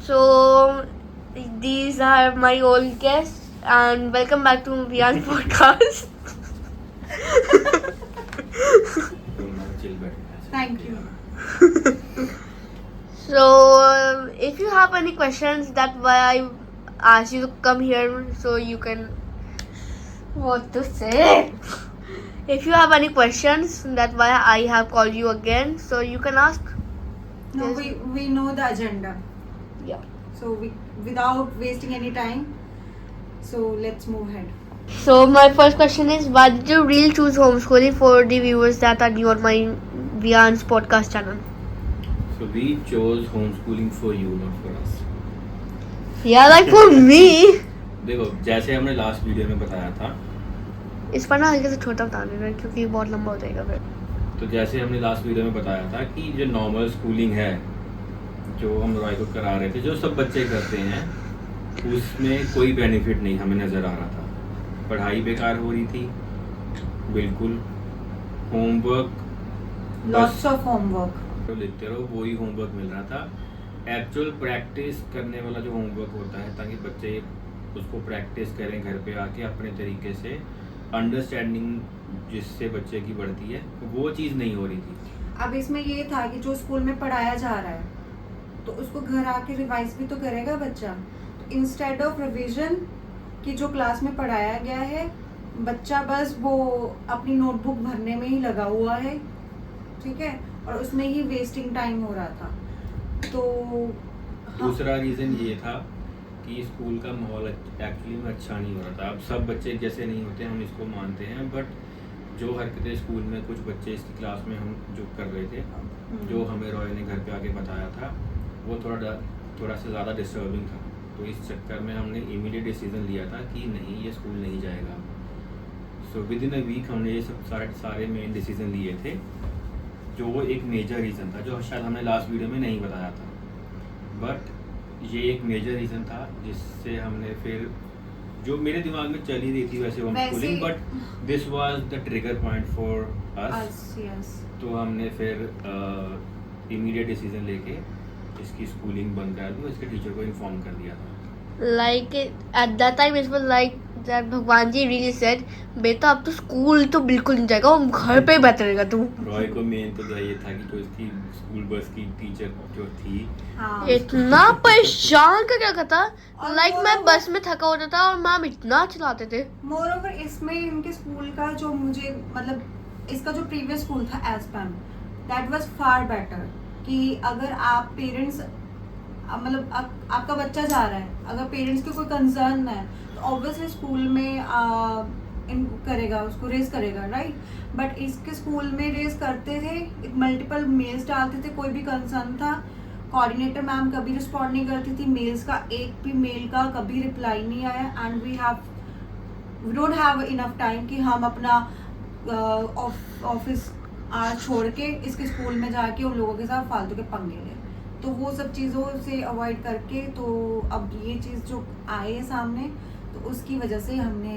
So these are my old guests, and welcome back to Vian's podcast. Thank you. So if you have any questions, that's why I asked you to come here, so you can what to say. If you have any questions, that's why I have called you again, so you can ask. No, Yes. we know the agenda. Yeah. So without wasting any time, so let's move ahead. So my first question is, why did you really choose homeschooling for the viewers that are new on my Vian's podcast channel? So we chose homeschooling for you, not for us. Yeah, like for me. देखो जैसे हमने last video में बताया था, इस पर ना हल्के से छोटा बता देना क्योंकि बहुत लंबा हो जाएगा फिर. तो जैसे हमने लास्ट वीडियो में बताया था कि जो नॉर्मल स्कूलिंग है, जो हम रॉय को करा रहे थे, जो सब बच्चे करते हैं, उसमें कोई बेनिफिट नहीं हमें नज़र आ रहा था. पढ़ाई बेकार हो रही थी, बिल्कुल. Homework Lots of homework. तो लिखते रहो, वही होमवर्क मिल रहा था. एक्चुअल प्रैक्टिस करने वाला जो होमवर्क होता है, ताकि बच्चे उसको प्रैक्टिस करें घर पे आके अपने तरीके से, अंडरस्टैंडिंग जिससे बच्चे की बढ़ती है, वो चीज़ नहीं हो रही थी. अब इसमें ये था कि जो स्कूल में पढ़ाया जा रहा है तो उसको घर आके रिवाइज भी तो करेगा बच्चा. इंस्टेड ऑफ रिवीजन कि जो क्लास में पढ़ाया गया है, बच्चा बस वो अपनी नोटबुक भरने में ही लगा हुआ है, ठीक है, और उसमें ही वेस्टिंग टाइम हो रहा था. तो दूसरा रीज़न ये था कि स्कूल का माहौल एक्चुअली में अच्छा नहीं हो रहा था. अब सब बच्चे जैसे नहीं होते, हम इसको मानते हैं, बट जो हरकतें स्कूल में कुछ बच्चे इसकी क्लास में हम जो कर रहे थे, जो हमें रॉय ने घर पे आके बताया था, वो थोड़ा सा ज़्यादा डिस्टर्बिंग था. तो इस चक्कर में हमने इमीडिएट डिसीजन लिया था कि नहीं, ये स्कूल नहीं जाएगा. So with in a week हमने ये सब सारे मेन डिसीजन लिए थे, जो वो एक मेजर रीज़न था, जो शायद हमने लास्ट वीडियो में नहीं बताया था, बट ये एक मेजर रीज़न था जिससे हमने फिर, जो मेरे दिमाग में चल ही रही थी वैसे homeschooling, but this was the trigger point for us. Yes. तो हमने फिर इमीडिएट डिसीजन लेके इसकी स्कूलिंग बंद करा दी और इसके टीचर को इन्फॉर्म कर दिया था. Like at that time it was like that भगवान जी really said, बेटा अब तो स्कूल तो बिल्कुल नहीं जाएगा, हम घर पे ही बैठे रहेगा तू. रॉय को मेन तो ये था कि जो इसकी स्कूल बस की टीचर जो थी, हाँ. इतना परेशान का क्या करता. और लाइक वो- मैं बस में थका होता था और मैम इतना चलाते थे. मोरओवर इसमें इनके स्कूल का जो मुझे मतलब इसका जो प्रीवियस स्कूल था एसपैम, दैट वाज फार बेटर. कि अगर आप पेरेंट्स मतलब आपका बच्चा जा रहा है, अगर पेरेंट्स की कोई कंसर्न है तो ऑब्वियसली स्कूल में इन करेगा, उसको रेज करेगा, राइट. बट इसके स्कूल में रेज करते थे, मल्टीपल मेल्स डालते थे, कोई भी कंसर्न था, कोऑर्डिनेटर मैम कभी रिस्पॉन्ड नहीं करती थी. मेल्स का एक भी मेल का कभी रिप्लाई नहीं आया. And we don't have enough time कि हम अपना ऑफिस छोड़ के इसके स्कूल में जाके उन लोगों के साथ फालतू के पंगे लें. तो वो सब चीज़ों से अवॉइड करके तो अब ये चीज़ जो आए है सामने, तो उसकी वजह से हमने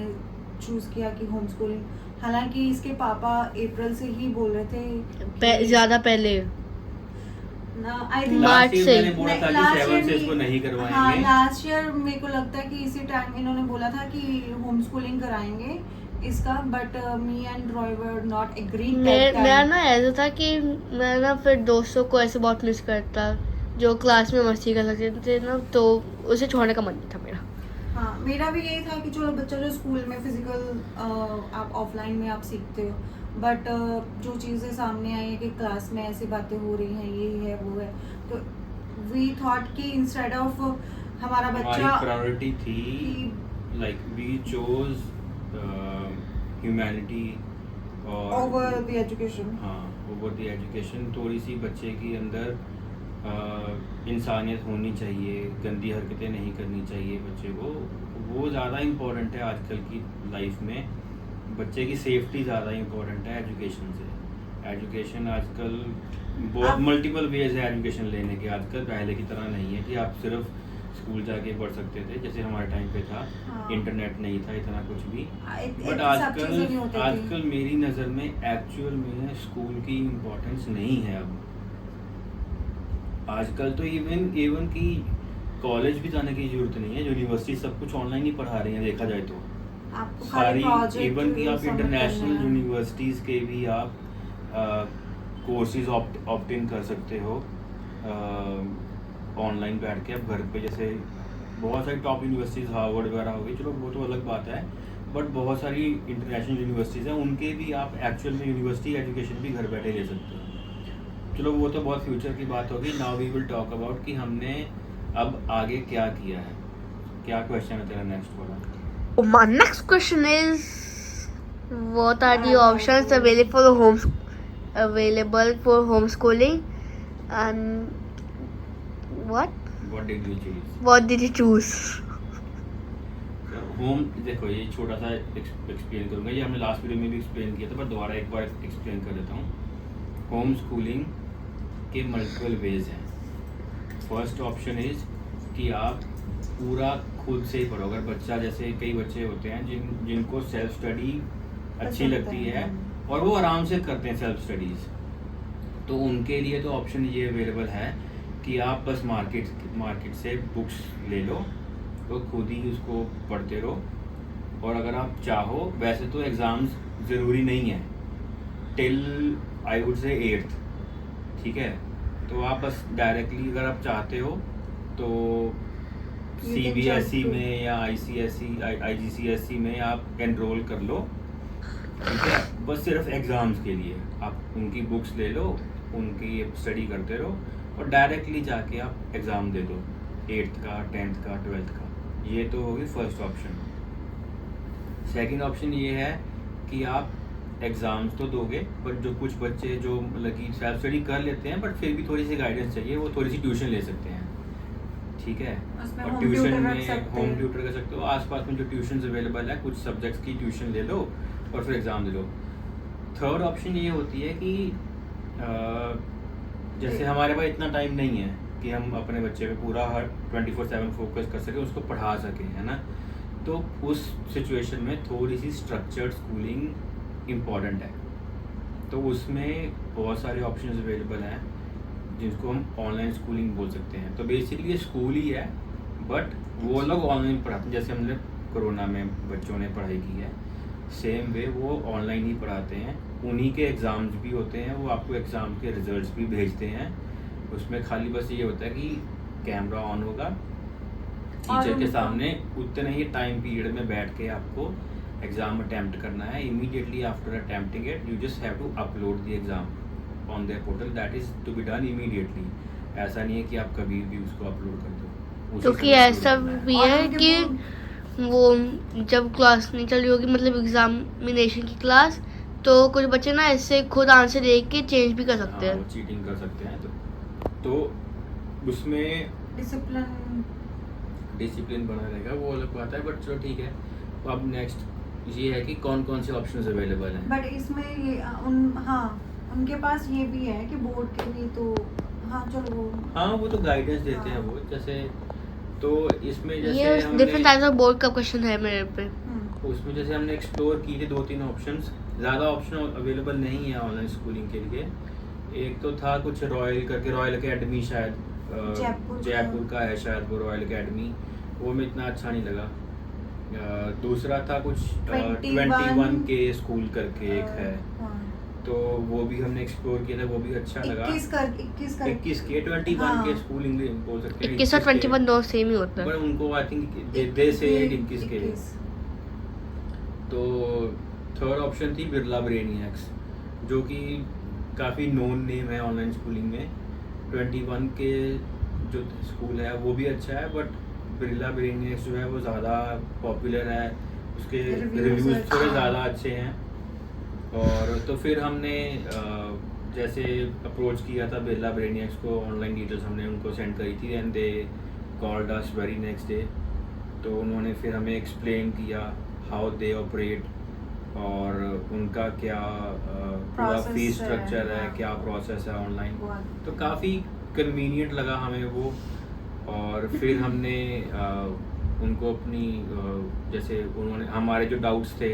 चूज़ किया कि होम स्कूलिंग. हालांकि इसके पापा अप्रैल से ही बोल रहे थे ज्यादा पहले ना, I think March last year से। मैंने बोला था कि Last 7 year से भी- इसको नहीं हाँ, करवाएंगे. लास्ट ईयर मेरे को लगता है कि इसी टाइम इन्होंने बोला था कि होम स्कूलिंग कराएंगे इसका, but me and Roy were not agree. मेरा ना ऐसा था कि मैं ना फिर दोस्तों को ऐसे बहुत मिस करता जो क्लास में मस्ती कर सकते थे ना, तो उसे छोड़ने का मन नहीं था मेरा. हाँ, मेरा भी यही था कि चलो बच्चा जो स्कूल में फिजिकल आप ऑफलाइन में आप सीखते हो, बट जो चीज़ें सामने आई है कि क्लास में ऐसी बातें हो रही हैं, ये है वो है, तो वी थॉट कि इंस्टेड ऑफ हमारा हमारी बच्चा प्रायोरिटी थी, लाइक वी चोज ह्यूमैनिटी और ओवर द एजुकेशन. हाँ, ओवर द एजुकेशन. थोड़ी सी बच्चे के अंदर इंसानियत होनी चाहिए, गंदी हरकतें नहीं करनी चाहिए बच्चे को. वो ज़्यादा इम्पोर्टेंट है आजकल की लाइफ में. बच्चे की सेफ्टी ज़्यादा इम्पोर्टेंट है एजुकेशन से. एजुकेशन आजकल बहुत मल्टीपल वेज है एजुकेशन लेने के. आजकल पहले की तरह नहीं है कि आप सिर्फ स्कूल जाके पढ़ सकते थे जैसे हमारे टाइम पे था. हाँ. इंटरनेट नहीं था इतना कुछ भी. बट सब चीज़ें नहीं होती थी. आजकल मेरी नज़र में एक्चुअल में स्कूल की इम्पोर्टेंस नहीं है अब. आजकल तो इवन कि कॉलेज भी जाने की जरूरत नहीं है, यूनिवर्सिटी सब कुछ ऑनलाइन ही पढ़ा रही है देखा जाए तो। आपको सारी प्रोजेक्ट इवन कि आप सबमिट इंटरनेशनल करने हैं। यूनिवर्सिटीज़ के भी आप कोर्सेज ऑप्ट इन कर सकते हो ऑनलाइन बैठ के। अब घर पे जैसे बहुत सारी टॉप यूनिवर्सिटीज़ हार्वर्ड वगैरह हो गई, चलो वो तो अलग बात है, बट बहुत सारी इंटरनेशनल यूनिवर्सिटीज़ हैं, उनके भी आप एक्चुअल में यूनिवर्सिटी एजुकेशन भी घर बैठे ले सकते हो। चलो वो तो बहुत फ्यूचर की बात होगी। Now we will talk about कि हमने अब आगे क्या किया है। क्या क्वेश्चन है तेरा नेक्स्ट वाला? My next question is, what are the options available for homeschooling, and what what did you choose? did you choose? Home देखो, ये छोटा सा एक्सप्लेन करूँगा, ये हमने लास्ट वीडियो में भी एक्सप्लेन किया था, पर दोबारा एक बार एक्सप्लेन कर देता हूँ। होम स्कूलिंग के मल्टीपल वेज हैं। फर्स्ट ऑप्शन इज कि आप पूरा खुद से ही पढ़ो। अगर बच्चा, जैसे कई बच्चे होते हैं जिनको सेल्फ स्टडी अच्छी पसंद लगती है। है और वो आराम से करते हैं सेल्फ स्टडीज़, तो उनके लिए तो ऑप्शन ये अवेलेबल है कि आप बस मार्केट से बुक्स ले लो, तो खुद ही उसको पढ़ते रहो। और अगर आप चाहो, वैसे तो एग्ज़ाम्स ज़रूरी नहीं है till I would say 8th, ठीक है, तो आप बस डायरेक्टली अगर आप चाहते हो तो CBSE में या IGCSE में आप एनरोल कर लो, ठीक है। बस सिर्फ एग्ज़ाम्स के लिए आप उनकी बुक्स ले लो, उनकी स्टडी करते रहो और डायरेक्टली जाके आप एग्ज़ाम दे दो 8th का, 10th का, 12th का। ये तो होगी फर्स्ट ऑप्शन। सेकंड ऑप्शन ये है कि आप एग्ज़ाम्स तो दोगे, बट जो कुछ बच्चे जो मतलब कि सेल्फ स्टडी कर लेते हैं बट फिर भी थोड़ी सी गाइडेंस चाहिए, वो थोड़ी सी ट्यूशन ले सकते हैं, ठीक है। उसमें और home ट्यूशन tutor रख में सकते होम हैं। ट्यूटर कर सकते हो। आसपास में जो ट्यूशन अवेलेबल है, कुछ सब्जेक्ट्स की ट्यूशन ले लो और फिर एग्ज़ाम दे लो। थर्ड ऑप्शन ये होती है कि जैसे हमारे पास इतना टाइम नहीं है कि हम अपने बच्चे पे पूरा हर 24/7 फोकस कर सकें, उसको पढ़ा सकें, है ना। तो उस सिचुएशन में थोड़ी सी स्ट्रक्चर्ड स्कूलिंग इम्पॉर्टेंट है। तो उसमें बहुत सारे ऑप्शंस अवेलेबल हैं जिसको हम ऑनलाइन स्कूलिंग बोल सकते हैं। तो बेसिकली ये स्कूल ही है, बट वो लोग ऑनलाइन पढ़ाते हैं। जैसे हमने कोरोना में बच्चों ने पढ़ाई की है, सेम वे वो ऑनलाइन ही पढ़ाते हैं। उन्हीं के एग्ज़ाम्स भी होते हैं, वो आपको एग्ज़ाम के रिजल्ट्स भी भेजते हैं। उसमें खाली बस ये होता है कि कैमरा ऑन होगा टीचर के सामने, उतने ही टाइम पीरियड में बैठ के आपको एग्ज़ाम अटैम्प्ट करना है। Immediately after attempting it you just have to upload the exam on their portal, that is to be done immediately. ऐसा नहीं है कि आप कभी भी उसको अपलोड कर दो। क्योंकि ऐसा भी और है उनके कि वो जब क्लास नहीं चल रही होगी, मतलब एग्जामिनेशन की क्लास, तो कुछ बच्चे ना ऐसे खुद आंसर देख के चेंज भी कर सकते हैं। चीटिंग कर सकते हैं। तो उसमें डिसिप्लिन बना रहेगा, वो अलग बात है, बट चलो ठीक है। तो अब नेक्स्ट ये है कि कौन कौन से ऑप्शंस अवेलेबल हैं। बट इसमें ये उनके पास ये भी है कि बोर्ड के भी तो चलो वो तो गाइडेंस देते हैं वो, जैसे तो इसमें जैसे ये डिफरेंट टाइप्स ऑफ बोर्ड का क्वेश्चन है मेरे पे। उसमें जैसे हमने एक्सप्लोर की थी 2-3 ऑप्शंस, ज़्यादा ऑप्शन अवेलेबल नहीं है ऑनलाइन स्कूलिंग के लिए। एक तो था कुछ रॉयल अकेडमी, शायद जयपुर का है शायद वो रॉयल अकेडमी, वो में इतना अच्छा नहीं लगा। दूसरा था कुछ 21 के स्कूल करके एक है, तो वो भी हमने एक्सप्लोर किया था, वो भी अच्छा लगा। 21 के 21 के स्कूल इंग्लिश बोल सकते हैं। 21 और 21 दो सेम ही होता है, पर उनको आई थिंक दे से 21 के। तो थर्ड ऑप्शन थी बिरला ब्रेनियक्स, जो कि काफ़ी नोन नेम है ऑनलाइन स्कूलिंग में। 21 के जो स्कूल है वो भी अच्छा है, बट बिरला ब्रेनियक्स जो है वो ज़्यादा पॉपुलर है, उसके रिव्यूज़ थोड़े ज़्यादा अच्छे हैं। और तो फिर हमने जैसे अप्रोच किया था बिरला ब्रेनियक्स को, ऑनलाइन डिटेल्स हमने उनको सेंड करी थी, and they called us very next day. तो उन्होंने फिर हमें एक्सप्लेन किया हाउ दे ऑपरेट और उनका क्या पूरा फीस स्ट्रक्चर है, क्या प्रोसेस है ऑनलाइन। तो काफ़ी कन्वीनियंट लगा हमें वो। और फिर हमने उनको अपनी जैसे उन्होंने हमारे जो डाउट्स थे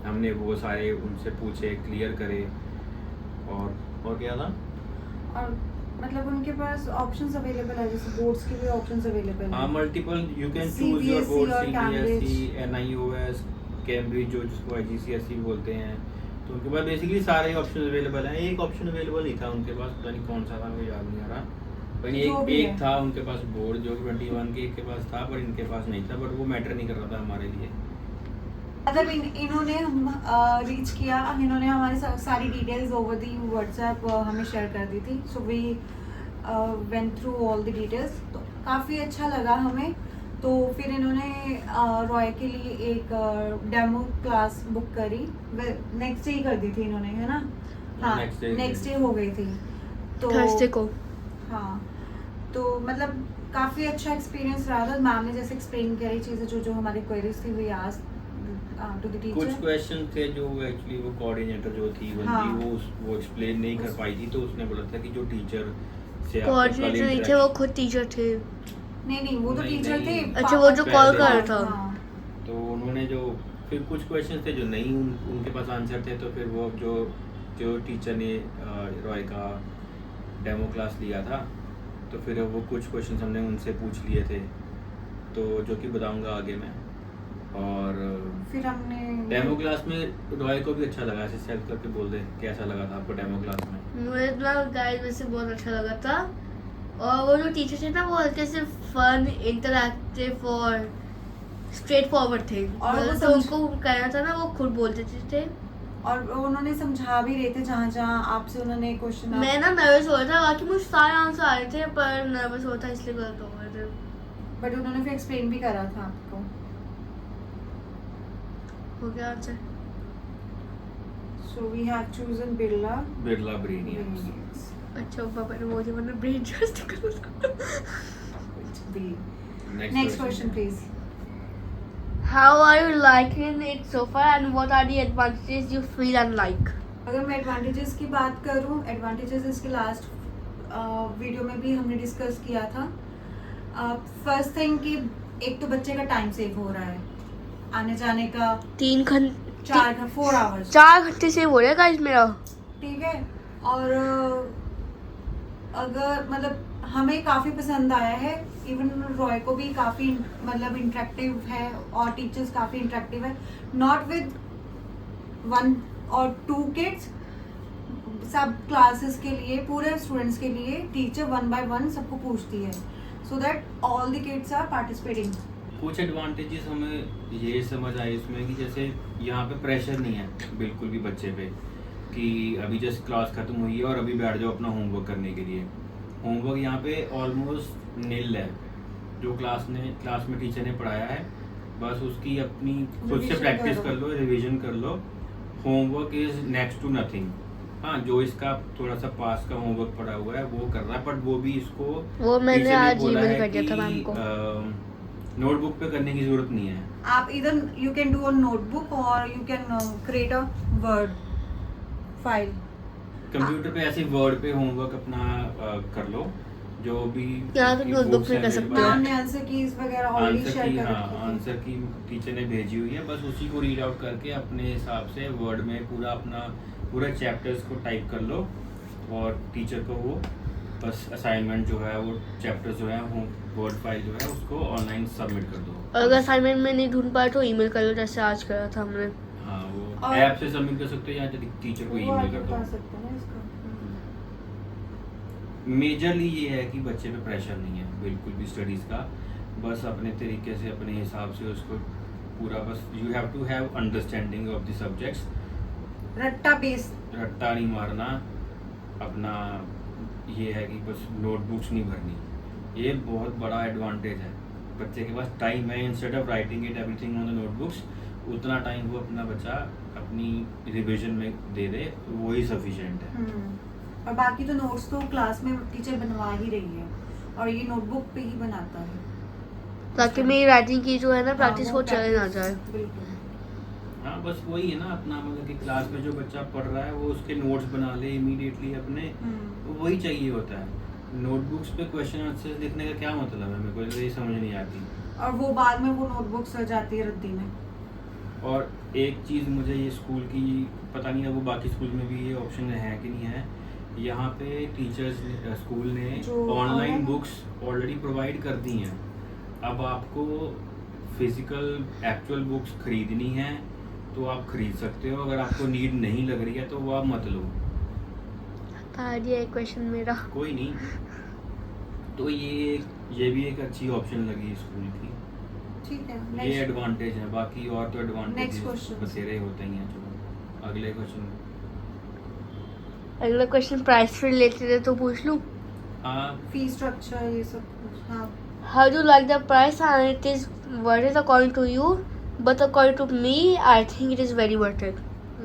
हमने वो सारे उनसे पूछे, क्लियर करे। और क्या था? और मतलब उनके पास ऑप्शंस अवेलेबल है, जैसे बोर्ड्स के लिए ऑप्शंस अवेलेबल हाँ है। Multiple you can choose your CBSE board, और CBSE, Cambridge। NIOS, कैम्ब्रिज जो जिसको IGCSE बोलते हैं, तो उनके पास बेसिकली सारे ऑप्शन अवेलेबल हैं। एक ऑप्शन अवेलेबल नहीं था उनके पास, पता नहीं कौन सा था, मुझे याद नहीं आ रहा, पर जो एक भी एक है। था उनके पास बोर्ड जो 21 के एक के पास था, पर इनके पास नहीं था, बट वो मैटर नहीं कर रहा था हमारे लिए। मतलब इन्होंने रीच किया, इन्होंने हमारी सारी डिटेल्स ओवर दी व्हाट्सएप हमें शेयर कर दी थी। So we went through all the details, तो काफ़ी अच्छा लगा हमें। तो फिर इन्होंने रॉय के लिए एक डेमो क्लास बुक करी, नेक्स्ट डे ही कर दी थी इन्होंने, है ना? हाँ, Next day नेक्स्ट डे हो गई थी। तो थर्सडे को। हाँ, तो मतलब काफ़ी अच्छा एक्सपीरियंस रहा था। मैम ने जैसे एक्सप्लेन करी चीज़ें, जो जो हमारी क्वेरीज थी वी आस्क्ड टू द कुछ टीचर। क्वेश्चन थे जो एक्चुअली वो कोऑर्डिनेटर जो थी बंदी, हाँ। वो एक्सप्लेन नहीं कर पाई थी, तो उसने बोला था कि जो टीचर से आपका कल कोऑर्डिनेटर नहीं थे, वो interaction- खुद टीचर थे। नहीं, वो तो नहीं, टीचर थे। नहीं। अच्छा, वो जो कॉल पहले। कर रहा था। हाँ, तो उन्होंने जो फिर कुछ क्वेश्चन थे जो नहीं उनके पास आंसर थे, तो फिर वो जो टीचर ने रॉय का डेमो क्लास लिया था, तो फिर वो कुछ क्वेश्चन हमने उनसे पूछ लिए थे, तो जो कि बताऊंगा आगे मैं। और फिर हमने डेमो क्लास में रॉय को भी अच्छा लगा, ऐसे सेल्फ करके बोल दे कैसा लगा था आपको डेमो क्लास में। मुझे ना गाइस वैसे बहुत अच्छा लगा था, और वो जो टीचर थे ना वो हल्के से फन, इंटरैक्टिव और स्ट्रेट फॉरवर्ड थे। और वो मतलब जो उनको कहना था ना वो खुद बोल देते थे। और उन्होंने समझा भी रहे थे जहाँ जहाँ आपसे उन्होंने क्वेश्चन। मैं ना नर्वस हो रहा था, बाकी मुझे सारे आंसर आ रहे थे, पर नर्वस हो रहा था इसलिए गलत हो गए थे। बट उन्होंने फिर एक्सप्लेन भी करा था आपको। हो गया answer. So we have chosen Birla. Birla Brainiacs. अच्छा पापा ने मुझे मैंने ब्रेन ट्रस्ट कर next question please. How are you liking it so far and what are the advantages you feel and like? अगर मैं एडवांटेजेस की बात करूँ, एडवांटेजेस इसके लास्ट वीडियो में भी हमने डिस्कस किया था। फर्स्ट थिंग कि एक तो बच्चे का टाइम सेव हो रहा है, आने जाने का 4 आवर्स, 4 घंटे से हो रहेगा इस मेरा। ठीक है। और अगर मतलब हमें काफ़ी पसंद आया है, इवन रॉय को भी काफ़ी मतलब इंटरेक्टिव है, और टीचर्स काफ़ी इंटरेक्टिव है, नॉट विद 1 और 2 किड्स, सब क्लासेस के लिए, पूरे स्टूडेंट्स के लिए टीचर 1 by 1 सबको पूछती है, so that all the kids are participating. कुछ एडवांटेजेस हमें ये समझ आए इसमें कि जैसे यहाँ पे प्रेशर नहीं है बिल्कुल भी बच्चे पे, कि अभी जस्ट क्लास खत्म हुई है और अभी बैठ जाओ अपना होमवर्क करने के लिए। होमवर्क यहाँ पे ऑलमोस्ट नील है, जो क्लास में टीचर ने पढ़ाया है बस उसकी अपनी खुद से Revision प्रैक्टिस करो। कर लो, रिवीजन कर लो। Homework is next to nothing. हाँ, जो इसका थोड़ा सा पास का होमवर्क पड़ा हुआ है वो कर रहा है, बट वो भी इसको वो मैंने टीचर ने आज बोला ईमेल है कर दिया था कि, मैम को। नोटबुक पे करने की जरूरत नहीं है। आप इधर you can do a notebook और you can create a word file. Computer पे ऐसे वर्ड पे होमवर्क अपना कर लो, जो भी यहाँ तो की notebook books में हैं कर मेरे सकते पास। हो। मैम ने आंसर कीज वगैरह ऑलरेडी आंसर शेयर की, कर हाँ, रखी थी। आंसर की टीचर ने भेजी हुई है, बस उसी को रीड आउट करके अपने हिसाब से वर्ड में पूरा चैप्टर्स को टाइप कर लो, और टीचर को वो बस असाइनमेंट जो है वो चैप्टर जो है वर्ड फाइल जो है उसको ऑनलाइन सबमिट कर दो। अगर असाइनमेंट में नहीं ढूंढ पाए तो ईमेल कर लो, जैसे आज करा था हमने। हाँ, वो और- ऐप से सबमिट कर सकते हो या टीचर को वो ईमेल आगे कर बता दो। सकते हैं ना इसका। मेजरली ये है कि बच्चे पे प्रेशर नहीं है बिल्कुल भी स्टडीज़ का, बस अपने तरीके से अपने हिसाब से उसको पूरा, बस you have to have understanding of the subjects. रट्टा बेस। रट्टा नहीं मारना अपना, ये है कि बस नोटबुक्स नहीं भरनी, ये बहुत बड़ा एडवांटेज है। बच्चे के पास टाइम है, instead of writing it everything on the notebooks, उतना टाइम वो अपना बच्चा अपनी रिवीजन में दे दे, वही सफिशिएंट है। और बाकी तो नोट्स तो क्लास में टीचर बनवा ही रही है, और ये नोटबुक पे ही बनाता है, ताकि मेरी राइटिंग की जो है ना हाँ, प्रैक्टिस वो हो चले ना practice, जाए। बिल्कुल। हाँ, बस वही है ना अपना, मतलब कि क्लास में जो बच्चा पढ़ रहा है वो उसके नोट्स बना ले इमीडिएटली अपने, तो वही चाहिए होता है। नोटबुक्स पे क्वेश्चन आंसर लिखने का क्या मतलब है, मेरे को तो ये समझ नहीं आती। और वो बाद में वो नोटबुक्स रह जाती है रद्दी में। और एक चीज़ मुझे ये स्कूल की पता नहीं है, वो बाकी स्कूल में भी ये ऑप्शन है कि नहीं है, यहाँ पे टीचर्स ने स्कूल ने जो online online- books already provide कर दी हैं। अब आपको फिजिकल एक्चुअल बुक्स खरीदनी है तो आप खरीद सकते हो, अगर आपको नीड नहीं लग रही है तो वो आप मत लो, आ गया एक क्वेश्चन मेरा। कोई नहीं। तो ये भी एक अच्छी ऑप्शन लगी स्कूल की, ठीक है। ये next- एडवांटेज है, बाकी और तो Next एडवांटेज question. बतेरे होते ही हैं। चलो अगले क्वेश्चन। अगला क्वेश्चन प्राइस से रिलेटेड है तो पूछ लूं। हाँ, फी स्ट्रक्चर ये सब कुछ। हाँ, How do you like the price? And it is worth it according to you, but according to me, I think it is very worth it.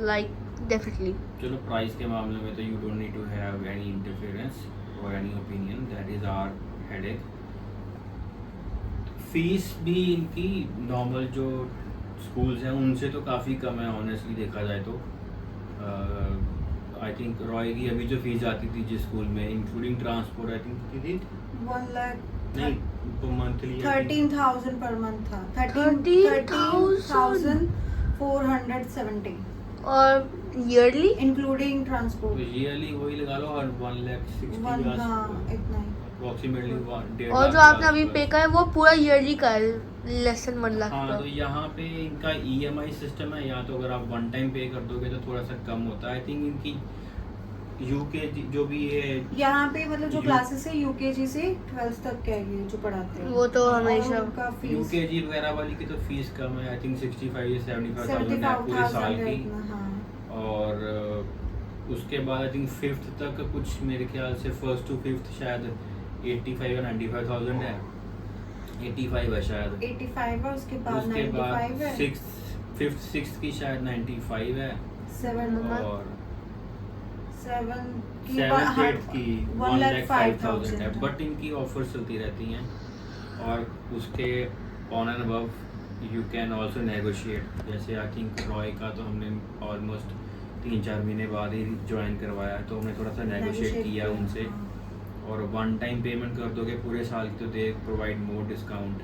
Like definitely. चलो प्राइस के मामले में तो you don't need to have any interference और any opinion, that is our headache. Fees भी इनकी normal जो schools हैं उनसे तो काफ़ी कम है ऑनेस्टली देखा जाए तो। आई थिंक रॉय की अभी जो फीस आती थी जिस स्कूल में इंक्लूडिंग ट्रांसपोर्ट, आई थिंक कितनी थी? 1 लाख नहीं, मंथली 13,000 पर मंथ था। 13,000 13,470 और yearly? इंक्लूडिंग तो ट्रांसपोर्ट। ईयरली वही लगा लो, और 1,60,000 हाँ, इतना ही। अप्रोक्सीमेटली। और जो आपने अभी पे का है वो पूरा yearly का है, less than 1 लाख हाँ, का। तो यहाँ पे इनका EMI सिस्टम है, या तो अगर आप वन टाइम पे कर दोगे तो थोड़ा सा कम होता है। आई थिंक इनकी यूके जो भी है यहाँ पे मतलब जो यू- क्लासेस है यूकेजी से 12th तक के ये जो पढ़ाते हैं वो तो और हमेशा उनका फीस यूकेजी वगैरह वाली की तो फीस कम है, आई थिंक 65 या 75,000 है पूरे साल 75,000 है की। इतना। हाँ, और उसके बाद आई थिंक 5th तक कुछ मेरे ख्याल से 1st to 5th शायद 85 या 95,000 है, 85 है शायद। 85 है, उसके बाद उसके बाद 95 है, 5th 6th की शायद 95 है, 7 और 7 की 7th 8th की 1,05,000 है। 1,05,000 बट इनकी ऑफर चलती रहती हैं, और उसके on and above you can also negotiate. जैसे आई थिंक रॉय का तो हमने ऑलमोस्ट 3-4 महीने बाद ही ज्वाइन करवाया, तो हमने थोड़ा सा नेगोशिएट किया उनसे। हाँ। और वन टाइम पेमेंट कर दोगे पूरे साल की तो दे प्रोवाइड मोर डिस्काउंट,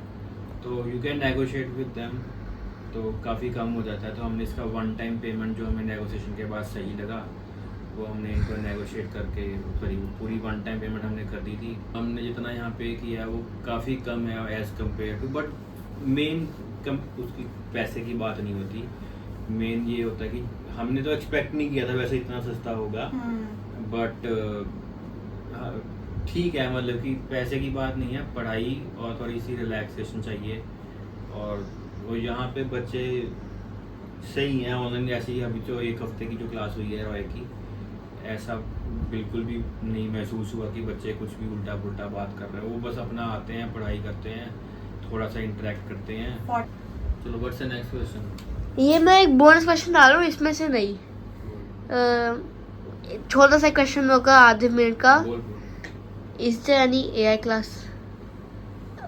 तो you can negotiate with them, तो काफ़ी कम हो जाता है। तो हमने इसका वन टाइम पेमेंट जो हमें नेगोशिएशन के बाद सही लगा वो हमने इनको नेगोशिएट करके पूरी वन टाइम पेमेंट हमने कर दी थी। हमने जितना यहाँ पे किया वो काफ़ी कम है as compare to, but main उसकी पैसे की बात नहीं होती, मेन ये होता है कि हमने तो एक्सपेक्ट नहीं किया था वैसे इतना सस्ता होगा, बट ठीक है, मतलब कि पैसे की बात नहीं है, पढ़ाई और थोड़ी सी रिलैक्सेशन चाहिए। और वो यहाँ पे बच्चे सही हैं ऑनलाइन, ऐसे ही अभी तो 1 हफ्ते की जो क्लास हुई है रॉय की, ऐसा बिल्कुल भी नहीं महसूस हुआ कि बच्चे कुछ भी उल्टा पुल्टा बात कर रहे हैं। वो बस अपना आते हैं, पढ़ाई करते हैं, थोड़ा सा इंटरेक्ट करते हैं। चलो व्हाट्स द नेक्स्ट क्वेश्चन। ये मैं एक बोनस क्वेश्चन डाल रहा हूँ इसमें से नहीं, छोटा सा क्वेश्चन होगा आधे मिनट का। बोल। Is there any AI class?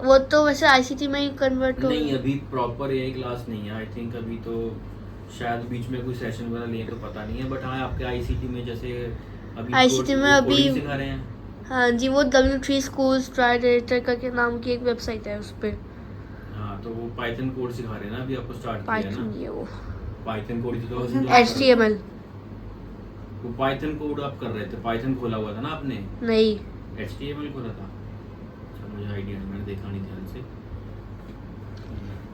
वो तो वैसे आईसीटी में ही कन्वर्ट हो। नहीं, अभी प्रॉपर एआई क्लास नहीं है। आई थिंक अभी तो शायद बीच में कोई सेशन वगैरह लिए तो पता नहीं है, बट हाँ आपके आईसीटी में जैसे अभी ICT में अभी coding सिखा रहे हैं। हाँ जी, वो W3 स्कूल्स ट्राई डायरेक्टर करके नाम की एक वेबसाइट है, उस पर हाँ, तो वो पाइथन कोड सिखा रहे हैं ना, अभी आपको स्टार्ट किया है पाइथन ना है वो, पाइथन कोड। तो HTML वो पाइथन कोड आप कर रहे थे, पाइथन खोला हुआ था ना आपने, नहीं। HTML खोला था? अच्छा, मुझे आइडिया नहीं, मैंने देखा नहीं ध्यान से।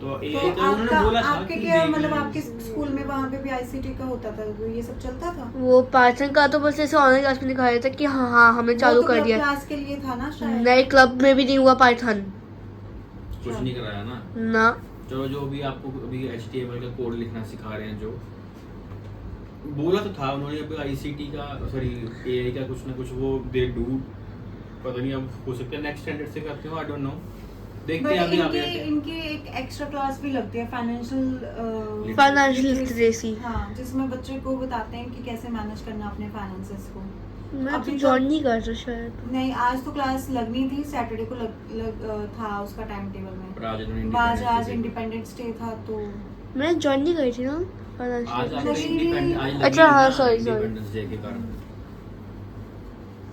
तो तो एक उन्होंने बोला था आपके कि क्या देख मतलब लें। आपके स्कूल में वहाँ पे भी आईसीटी का होता था, तो ये सब चलता था? वो पाइथन का तो बस ऐसे ऑनलाइन क्लास में दिखाया था कि हाँ हाँ हमने चालू कर दिया। क्लास के लिए था ना शायद। नए क्लब में भी नहीं हुआ पाइथन कुछ नहीं कराया ना। ना। चलो जो भी आपको अभी HTML का कोड लिखना सिखा रहे हैं, जो बोला तो था उन्होंने अभी आईसीटी का, सॉरी एआई का कुछ ना कुछ वो दे डू, पता नहीं अब हो सकता है नेक्स्ट स्टैंडर्ड से करते हो, आई डोंट नो, देखते हैं अभी आगे। इनकी एक एक्स्ट्रा क्लास भी लगती है फाइनेंशियल लिटरेसी। हाँ, जिसमें बच्चे को बताते हैं कि कैसे मैनेज करना अपने फाइनेंसेस को। मैं तो अभी तो- ज्वाइन नहीं कर रहा शायद। नहीं, आज तो क्लास लगनी थी, सैटरडे को था उसका टाइम टेबल में। पर आज इन्होंने आज Independence Day इंडिपेंडेंस डे था तो मैं ज्वाइन नहीं करी थी ना आज फाइनेंशियल। आपको इंडिपेंडेंस आज अच्छा, लगी हाँ, ना, sorry. इंडिपेंडेंस डे के कारण।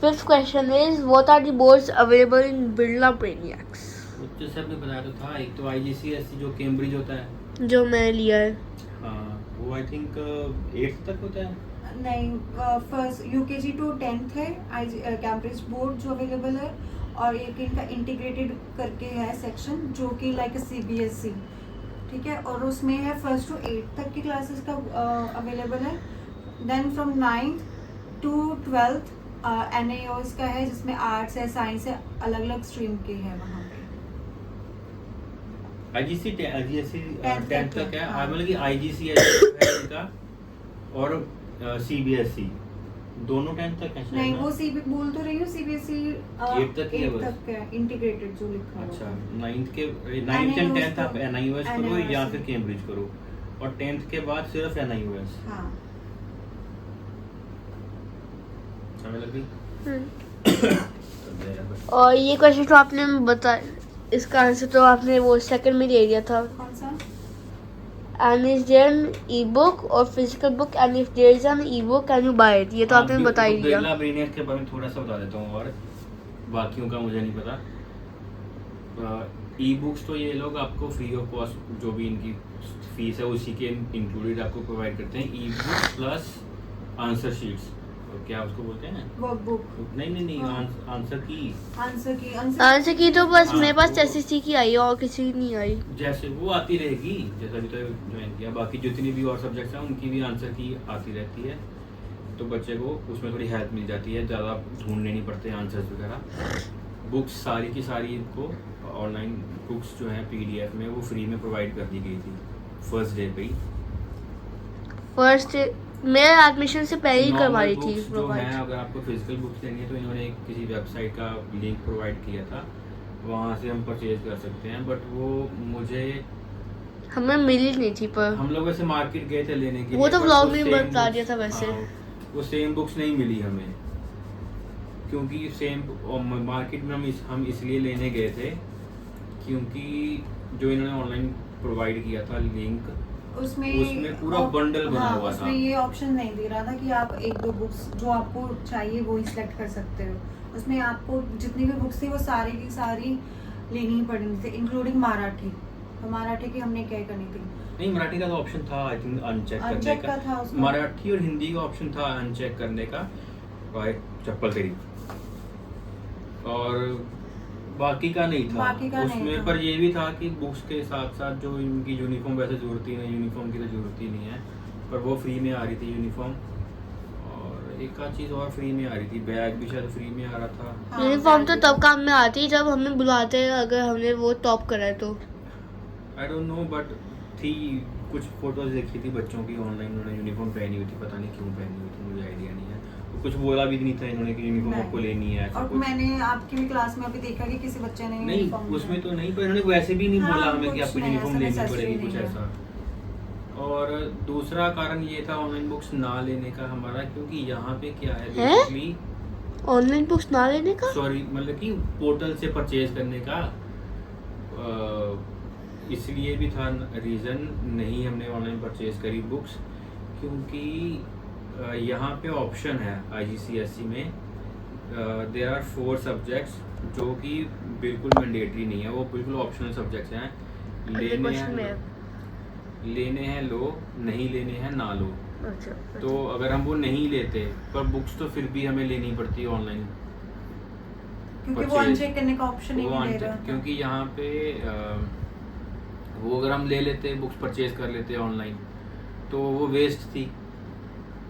Fifth question is what are the boards available in Birla Brainiacs? तो सर ने बताया तो था, एक तो IGCSE जो कैम्ब्रिज होता है, जो मैं लिया है। हाँ वो आई थिंक 8th तक होता है। नहीं, फर्स्ट यूकेजी टू 10th है कैम्ब्रिज बोर्ड जो अवेलेबल है, और एक इनका इंटीग्रेटेड करके है सेक्शन जो कि लाइक CBSE, ठीक है, और उसमें है 1st to 8th तक की क्लासेस का अवेलेबल है। Then from 9th to 12th NAOS का है जिसमें आर्ट्स है, साइंस है, अलग अलग स्ट्रीम के है वहाँ पे। IGC 10th तक है, हाँ। मतलब कि IGCSE है इनका, और CBSE दोनों 10th तक है शायद नहीं, ना? वो बोल तो रही हूँ CBSE 8th तक ही है 8th बस। तक है इंटीग्रेटेड जो लिखा हुआ अच्छा, है। 9th एंड 10th आप NIOS करो NIOS या फिर कैम्ब्रिज करो, और 10th के बाद सिर्फ NIOS। हाँ, समझ लग गई? और ये क्वेश्चन तो आपने बता, इसका आंसर तो आपने वो सेकंड में दे दिया था। कौन सा? And is there an e-book or physical book? And if there is an e-book, can you buy it? ये तो आपने बता ही दिया। बिरला ब्रेनियक के बारे में थोड़ा सा बता देता हूँ, और बाकियों का मुझे नहीं पता। ई बुक्स तो ये लोग आपको फ्री ऑफ कॉस्ट, जो भी इनकी फीस है उसी के इंक्लूडेड आपको प्रोवाइड करते हैं। ई बुक प्लस आंसर शीट्स, क्या उसको बोलते हैं? वर्कबुक। नहीं, हाँ। आंसर की आंसर की तो बस हाँ, मेरे पास वो- SSC की आई है और किसी की नहीं आई। जैसे वो आती रहेगी, जैसा अभी तो ज्वाइन किया, बाकी जितनी भी और सब्जेक्ट्स हैं उनकी भी आंसर की आती रहती है, तो बच्चे को उसमें थोड़ी हेल्प मिल जाती है, ज़्यादा ढूंढने नहीं पड़ते आंसर्स वगैरह। बुक्स सारी की सारी इनको ऑनलाइन बुक्स जो हैं PDF में वो फ्री में प्रोवाइड कर दी गई थी फर्स्ट डे पे ही। फर्स्ट मेरे एडमिशन से पहले ही Normal करवाई थी books जो हैं, प्रोवाइड। अगर आपको फिजिकल बुक्स लेनी है तो इन्होंने किसी वेबसाइट का लिंक प्रोवाइड किया था, वहाँ से हम परचेज कर सकते हैं, बट वो मुझे हमें मिली नहीं थी पर हम लोग वैसे मार्केट गए थे लेने के वो लिए, तो but vlog में same बता books- दिया था वैसे। हाँ, वो सेम बुक्स नहीं मिली हमें, क्योंकि सेम मार्केट में हम इसलिए लेने गए थे क्योंकि जो इन्होंने ऑनलाइन प्रोवाइड किया था लिंक, उसमें पूरा बंडल बना हुआ था। उसमें ये ऑप्शन नहीं दे रहा था कि आप एक दो बुक्स जो आपको चाहिए वो ही सिलेक्ट कर सकते हो। उसमें आपको जितनी भी बुक्स थी वो सारी की सारी लेनी ही पड़नी थी, इंक्लूडिंग मराठी। तो मराठी की हमने क्या करनी थी? नहीं, मराठी का तो ऑप्शन था आई थिंक अनचेक करने अनचेक का, का था उसमें। मराठी और हिंदी का ऑप्शन था अनचेक करने का, और चप्पल तेरी, और बाकी का नहीं था। बाकी का नहीं उसमें था। पर ये भी था कि बुक्स के साथ साथ जो इनकी यूनिफॉर्म वैसे जरूरत ही नहीं, यूनिफॉर्म की तो जरूरत ही नहीं है, पर वो फ्री में आ रही थी यूनिफॉर्म, और एक आध चीज़ और फ्री में आ रही थी, बैग भी शायद फ्री में आ रहा था। हाँ, यूनिफॉर्म तो बैग तब काम में आती है जब हमें बुलाते हैं, अगर हमने वो टॉप करा है तो। आई डोंट नो, बट थी कुछ फोटोज देखी थी बच्चों की ऑनलाइन, उन्होंने यूनिफॉर्म पहनी हुई थी, पता नहीं क्यों पहनी हुई थी, मुझे आइडिया नहीं है। तो कुछ बोला भी नहीं था इन्होंने कि यूनिफॉर्म नहीं। आपको लेनी है, ऐसा और कुछ मैंने आपकी भी क्लास में अभी देखा कि किसी बच्चे ने नहीं, यूनिफॉर्म उसमें तो नहीं, पर इन्होंने वैसे भी नहीं हाँ, बोला हमें कि कुछ आपको नहीं, यूनिफॉर्म ऐसा लेनी necessary पड़ेगी, कुछ नहीं है। ऐसा। और दूसरा कारण ये था ऑनलाइन बुक्स ना लेने का हमारा, क्योंकि यहाँ पे क्या है हैं? बेसिकली, ऑनलाइन बुक्स ना लेने का? सॉरी मतलब कि पोर्टल से परचेज करने का इसलिए भी था रीज़न, नहीं हमने ऑनलाइन परचेज करी बुक्स, क्योंकि यहाँ पे ऑप्शन है IGCSE में, देयर आर 4 सब्जेक्ट्स जो कि बिल्कुल मैंडेटरी नहीं है, वो बिल्कुल ऑप्शनल सब्जेक्ट्स हैं, लेने हैं लो, नहीं लेने हैं ना लो। अच्छा, तो अगर हम वो नहीं लेते, पर बुक्स तो फिर भी हमें लेनी पड़ती है ऑनलाइन, क्योंकि वो purchase। अनचेक करने का ऑप्शन ही वो नहीं दे अनचेक- रहा था। क्योंकि यहाँ पे वो अगर हम ले लेते, बुक्स परचेज कर लेते ऑनलाइन, तो वो वेस्ट थी,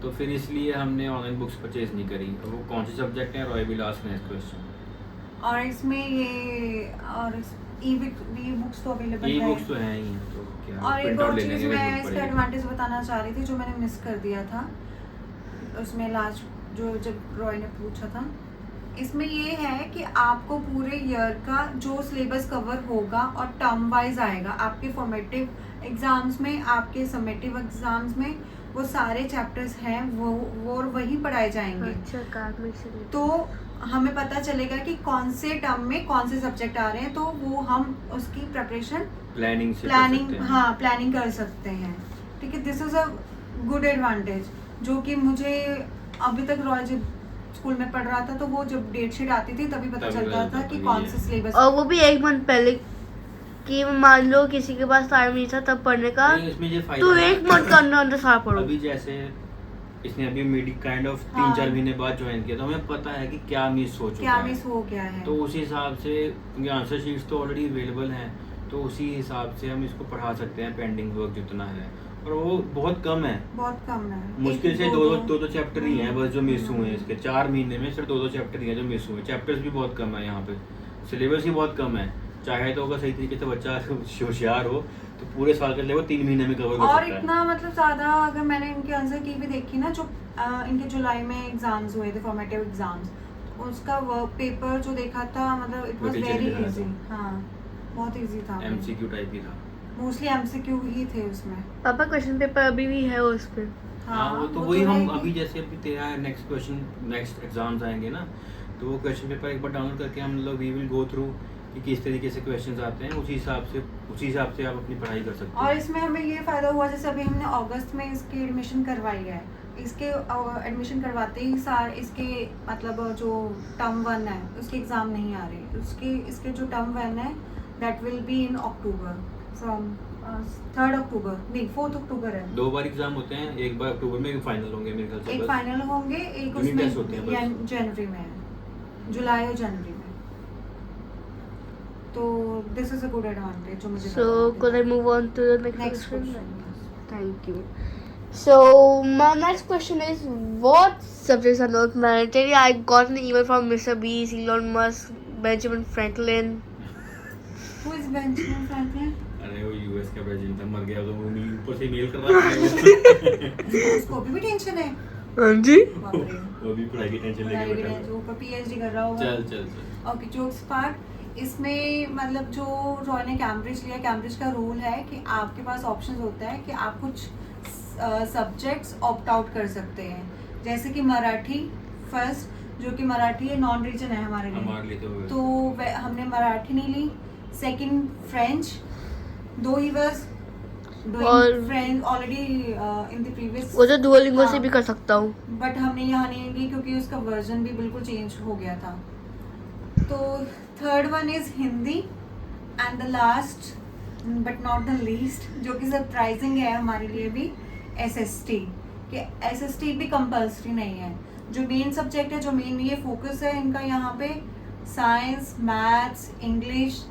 तो फिर इसलिए हमने ऑनलाइन बुक्स परचेज नहीं करी। वो कौन से सब्जेक्ट हैं, Roy will ask next question. और इसमें ये और ई बुक्स तो अवेलेबल ई है। बुक्स तो हैं ही, तो क्या और एक प्रिंट आउट और लेने चीज़ की मैं जरूरत इसका पड़ेगी। एडवांटेज बताना चाह रही थी जो मैंने मिस कर दिया था उसमें लास्ट जो जब रॉय ने पूछा था, इसमें ये है कि आपको पूरे ईयर का जो सिलेबस कवर होगा और टर्म वाइज आएगा आपके फॉर्मेटिव एग्जाम्स में, आपके समेटिव एग्जाम्स में वो सारे चैप्टर्स हैं वो वही पढ़ाए जाएंगे। अच्छा, कार्ड में से ले- तो हमें पता चलेगा कि कौन से टर्म में कौन से सब्जेक्ट आ रहे हैं, तो वो हम उसकी प्रिपरेशन प्लानिंग से कर प्लानिंग सकते हैं। हाँ प्लानिंग कर सकते हैं। ठीक है, this is a good advantage जो कि मुझे अभी तक रॉय जब स्कूल में पढ़ रहा था तो वो जब डेट शीट आती थी तभी पता तभी चलता पता था कि चलता कौन ये से है। सिलेबस। और वो भी 1 मंथ पहले, कि मान लो किसी के पास टाइम नहीं था तब पढ़ने का, नहीं, इसमें ये तो फायदा है। 1 मंथ का अंदर अंदर सारा पढ़ो। अभी जैसे इसने अभी मिड काइंड ऑफ हाँ। 3-4 महीने बाद ज्वाइन किया, तो हमें पता है कि क्या मिस हो चुका क्या है। मिस हो गया है। तो उसी हिसाब से क्योंकि आंसर शीट्स तो ऑलरेडी अवेलेबल हैं, तो उसी हिसाब से हम इसको पढ़ा सकते हैं पेंडिंग वर्क जितना है, और वो बहुत कम है। बहुत कम है। मुश्किल से एक, दो चैप्टर ही हैं बस जो मिस हुए हैं। हम्म। इसके 4 महीने में सिर्फ 2 चैप्टर ही हैं जो मिस हुए हैं। चैप्टर्स भी बहुत कम है यहाँ पे, सिलेबस ही बहुत कम है। चाहे तो अगर सही तरीके से बच्चा होशियार हो तो पूरे साल का सिलेबस 3 महीने में कवर कर और सकता है। इतना मतलब ज्यादा अगर मैंने इनके आंसर की भी देखी ना, जो इनके जुलाई में एग्जाम्स हुए थे, फॉर्मेटिव एग्जाम्स, उसका वर्क पेपर जो देखा था, मतलब इट वाज वो teacher वेरी ने कराया इजी। था। हाँ, बहुत इजी था। MCQ टाइप ही था। मोस्टली एमसीक्यू ही थे उसमें। पापा क्वेश्चन पेपर अभी भी है उस पे। हाँ, वो तो वही हम रहेगी। अभी जैसे अभी तेरा नेक्स्ट एग्जाम्स आएंगे ना, तो वो क्वेश्चन पेपर एक बार डाउनलोड करके हम लोग वी विल गो थ्रू कि किस तरीके से क्वेश्चंस आते हैं, उसी हिसाब से आप अपनी पढ़ाई कर सकते और हैं। इसमें हमें ये फायदा हुआ, जैसे अभी हमने अगस्त में इसकी एडमिशन करवाई है, इसके एडमिशन करवाते ही इसके मतलब जो टर्म 1 है उसके एग्जाम नहीं आ रहे। इसके जो टर्म 1 है that will be in October, from 3 अक्टूबर नहीं 4 अक्टूबर है। 2 बार एग्जाम होते हैं, एक बार अक्टूबर में, एक फाइनल होंगे मेरे ख्याल से। एक बस फाइनल होंगे, एक Unit test होते उसमें हैं बस। जनवरी में है, जुलाई और जनवरी में। तो this is a good advantage जो मुझे So could I move on to the next next question? Question. Thank you. So my next question is, what subjects are not mandatory? I got an email from Mr. Beast, Elon Musk, Benjamin Franklin. Who is Benjamin Franklin? अरे वो US का president था, मर गया, तो वो ऊपर से मेल कर रहा है। उसको भी टेंशन है। हाँ जी। बाप रे। वो भी पढ़ाई की टेंशन लेके बैठा है। जो ऊपर पीएचडी कर रहा होगा। चल ओके, जोक्स पार्ट। इसमें मतलब जो रॉय ने कैम्ब्रिज लिया, कैम्ब्रिज का रूल है कि आपके पास ऑप्शंस होता है कि आप कुछ सब्जेक्ट्स ऑप्ट आउट कर सकते हैं, जैसे कि मराठी फर्स्ट, जो कि मराठी नॉन रीजन है हमारे लिए, तो हमने मराठी नहीं ली। सेकंड फ्रेंच, दो ही वाज और- doing French already in the previous, वो तो दुओलिंगो से हाँ। भी कर सकता हूँ। बट हमने यहाँ नहीं ली क्योंकि उसका वर्जन भी बिल्कुल चेंज हो गया था। तो third one is Hindi, and the last but not the least, जो कि सरप्राइजिंग है हमारे लिए भी, SST। कि SST भी कंपल्सरी नहीं है। जो मेन सब्जेक्ट है, जो मेन ये फोकस है इनका यहाँ पे, साइंस, मैथ्स, इंग्लिश,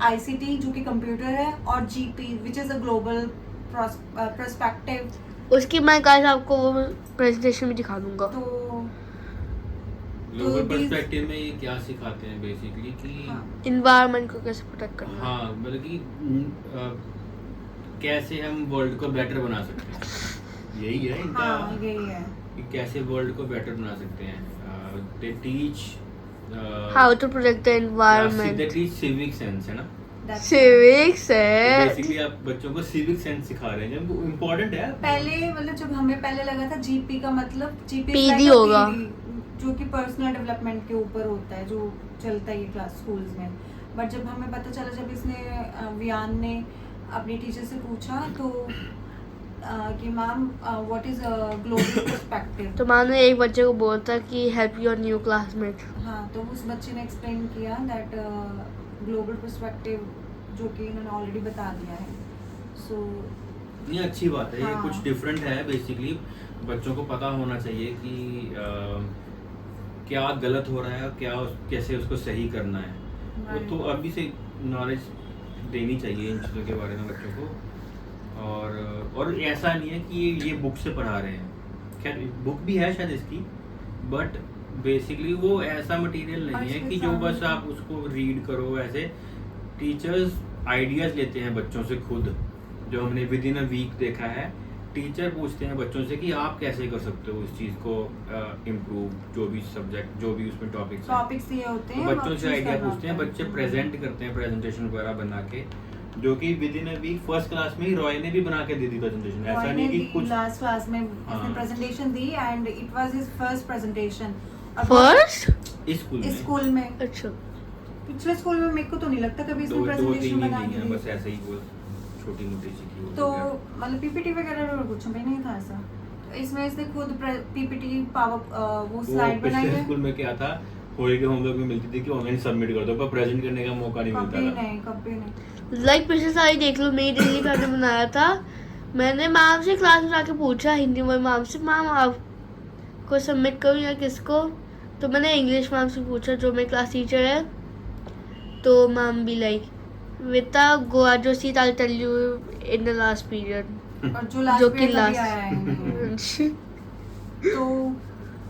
ICT जो कि कंप्यूटर है, और GP which is a global perspective. उसकी मैं गाइस आपको वो प्रेजेंटेशन में दिखा दूंगा। तो ग्लोबल these- पर्सपेक्टिव में ये क्या सिखाते हैं बेसिकली कि हाँ। इन्वायरमेंट को कैसे प्रोटेक्ट करना है। हाँ, मतलब कि कैसे हम वर्ल्ड को बेटर बना सकते हैं, यही है इनका। हाँ, यही है। कि कैसे वर्ल्ड को बेटर बना सकते हैं। They teach how to protect the they environment. Teach civic sense, है ना। That's सिविक्स है। बेसिकली आप बच्चों को सिविक सेंस सिखा रहे हैं, जो इम्पोर्टेंट है। पहले मतलब जब हमें पहले लगा था GP का मतलब GP PD होगा। जो कि पर्सनल डेवलपमेंट के ऊपर होता है, जो चलता है ये क्लास स्कूल्स में। बट जब हमें पता चला, जब इसने वियान ने अपने टीचर से पूछा तो कि ma'am what is global perspective, तो मानो एक बच्चे को बोलता कि हेल्प योर न्यू क्लासमेट। हाँ, तो उस बच्चे ने एक्सप्लेन किया दैट ग्लोबल पर्सपेक्टिव जो कि इन्होंने ऑलरेडी बता दिया है। सो ये अच्छी बात है, ये हाँ। कुछ डिफरेंट है। बेसिकली बच्चों को पता होना चाहिए कि क्या गलत हो रहा है और कैसे उसको सही करना है। वो तो अभी से नॉलेज देनी चाहिए इन चीज़ों के बारे में बच्चों को। और ऐसा नहीं है कि ये बुक से पढ़ा रहे हैं, खैर बुक भी है शायद इसकी, बट बेसिकली वो ऐसा मटेरियल नहीं है कि जो बस आप उसको रीड करो। ऐसे टीचर्स आइडियाज़ लेते हैं बच्चों से खुद, जो हमने विद इन अ वीक देखा है। टीचर पूछते हैं बच्चों से कि आप कैसे कर सकते हो इस चीज़ को इम्प्रूव, जो भी सब्जेक्ट, जो भी उसमें टॉपिक्स ये होते तो हैं, बच्चों से आइडिया पूछते हैं, बच्चे प्रेजेंट करते हैं प्रेजेंटेशन वगैरह बना के, जो कि within a week first class में ही रॉय ने भी बना के दे दी प्रेजेंटेशन। ऐसा नहीं कि कुछ लास्ट क्लास में हाँ। इसने presentation the and it was his first presentation. First इस स्कूल में स्कूल में, अच्छा। पिछले स्कूल में मेरे को तो नहीं लगता कभी इसने दो प्रेजेंटेशन तीन बना ही के है, दी। बस ऐसे ही वो छोटी मोटी सी की तो मतलब PPT वगैरह और कुछ भी नहीं था ऐसा। तो इसमें इसने खुद PPT पावर वो स्लाइड बनाई है। स्कूल में क्या था, होली के होमवर्क में मिलती थी कि ऑनलाइन सबमिट कर दो, पर प्रेजेंट करने का मौका नहीं मिलता था। कभी नहीं। लाइक पिछले साल ही देख लो, नई दिल्ली पे हमने बनाया था मैंने मैम से क्लास में आके पूछा हिंदी में मैम से, मैम आपको सबमिट करूँ या किसको? तो मैंने इंग्लिश मैम से पूछा जो मेरी क्लास टीचर है, तो मैम भी like Vita, go at your seat, I'll tell you in the last period. और जो लास्ट जो कि पीरियड अभी last- आया है तो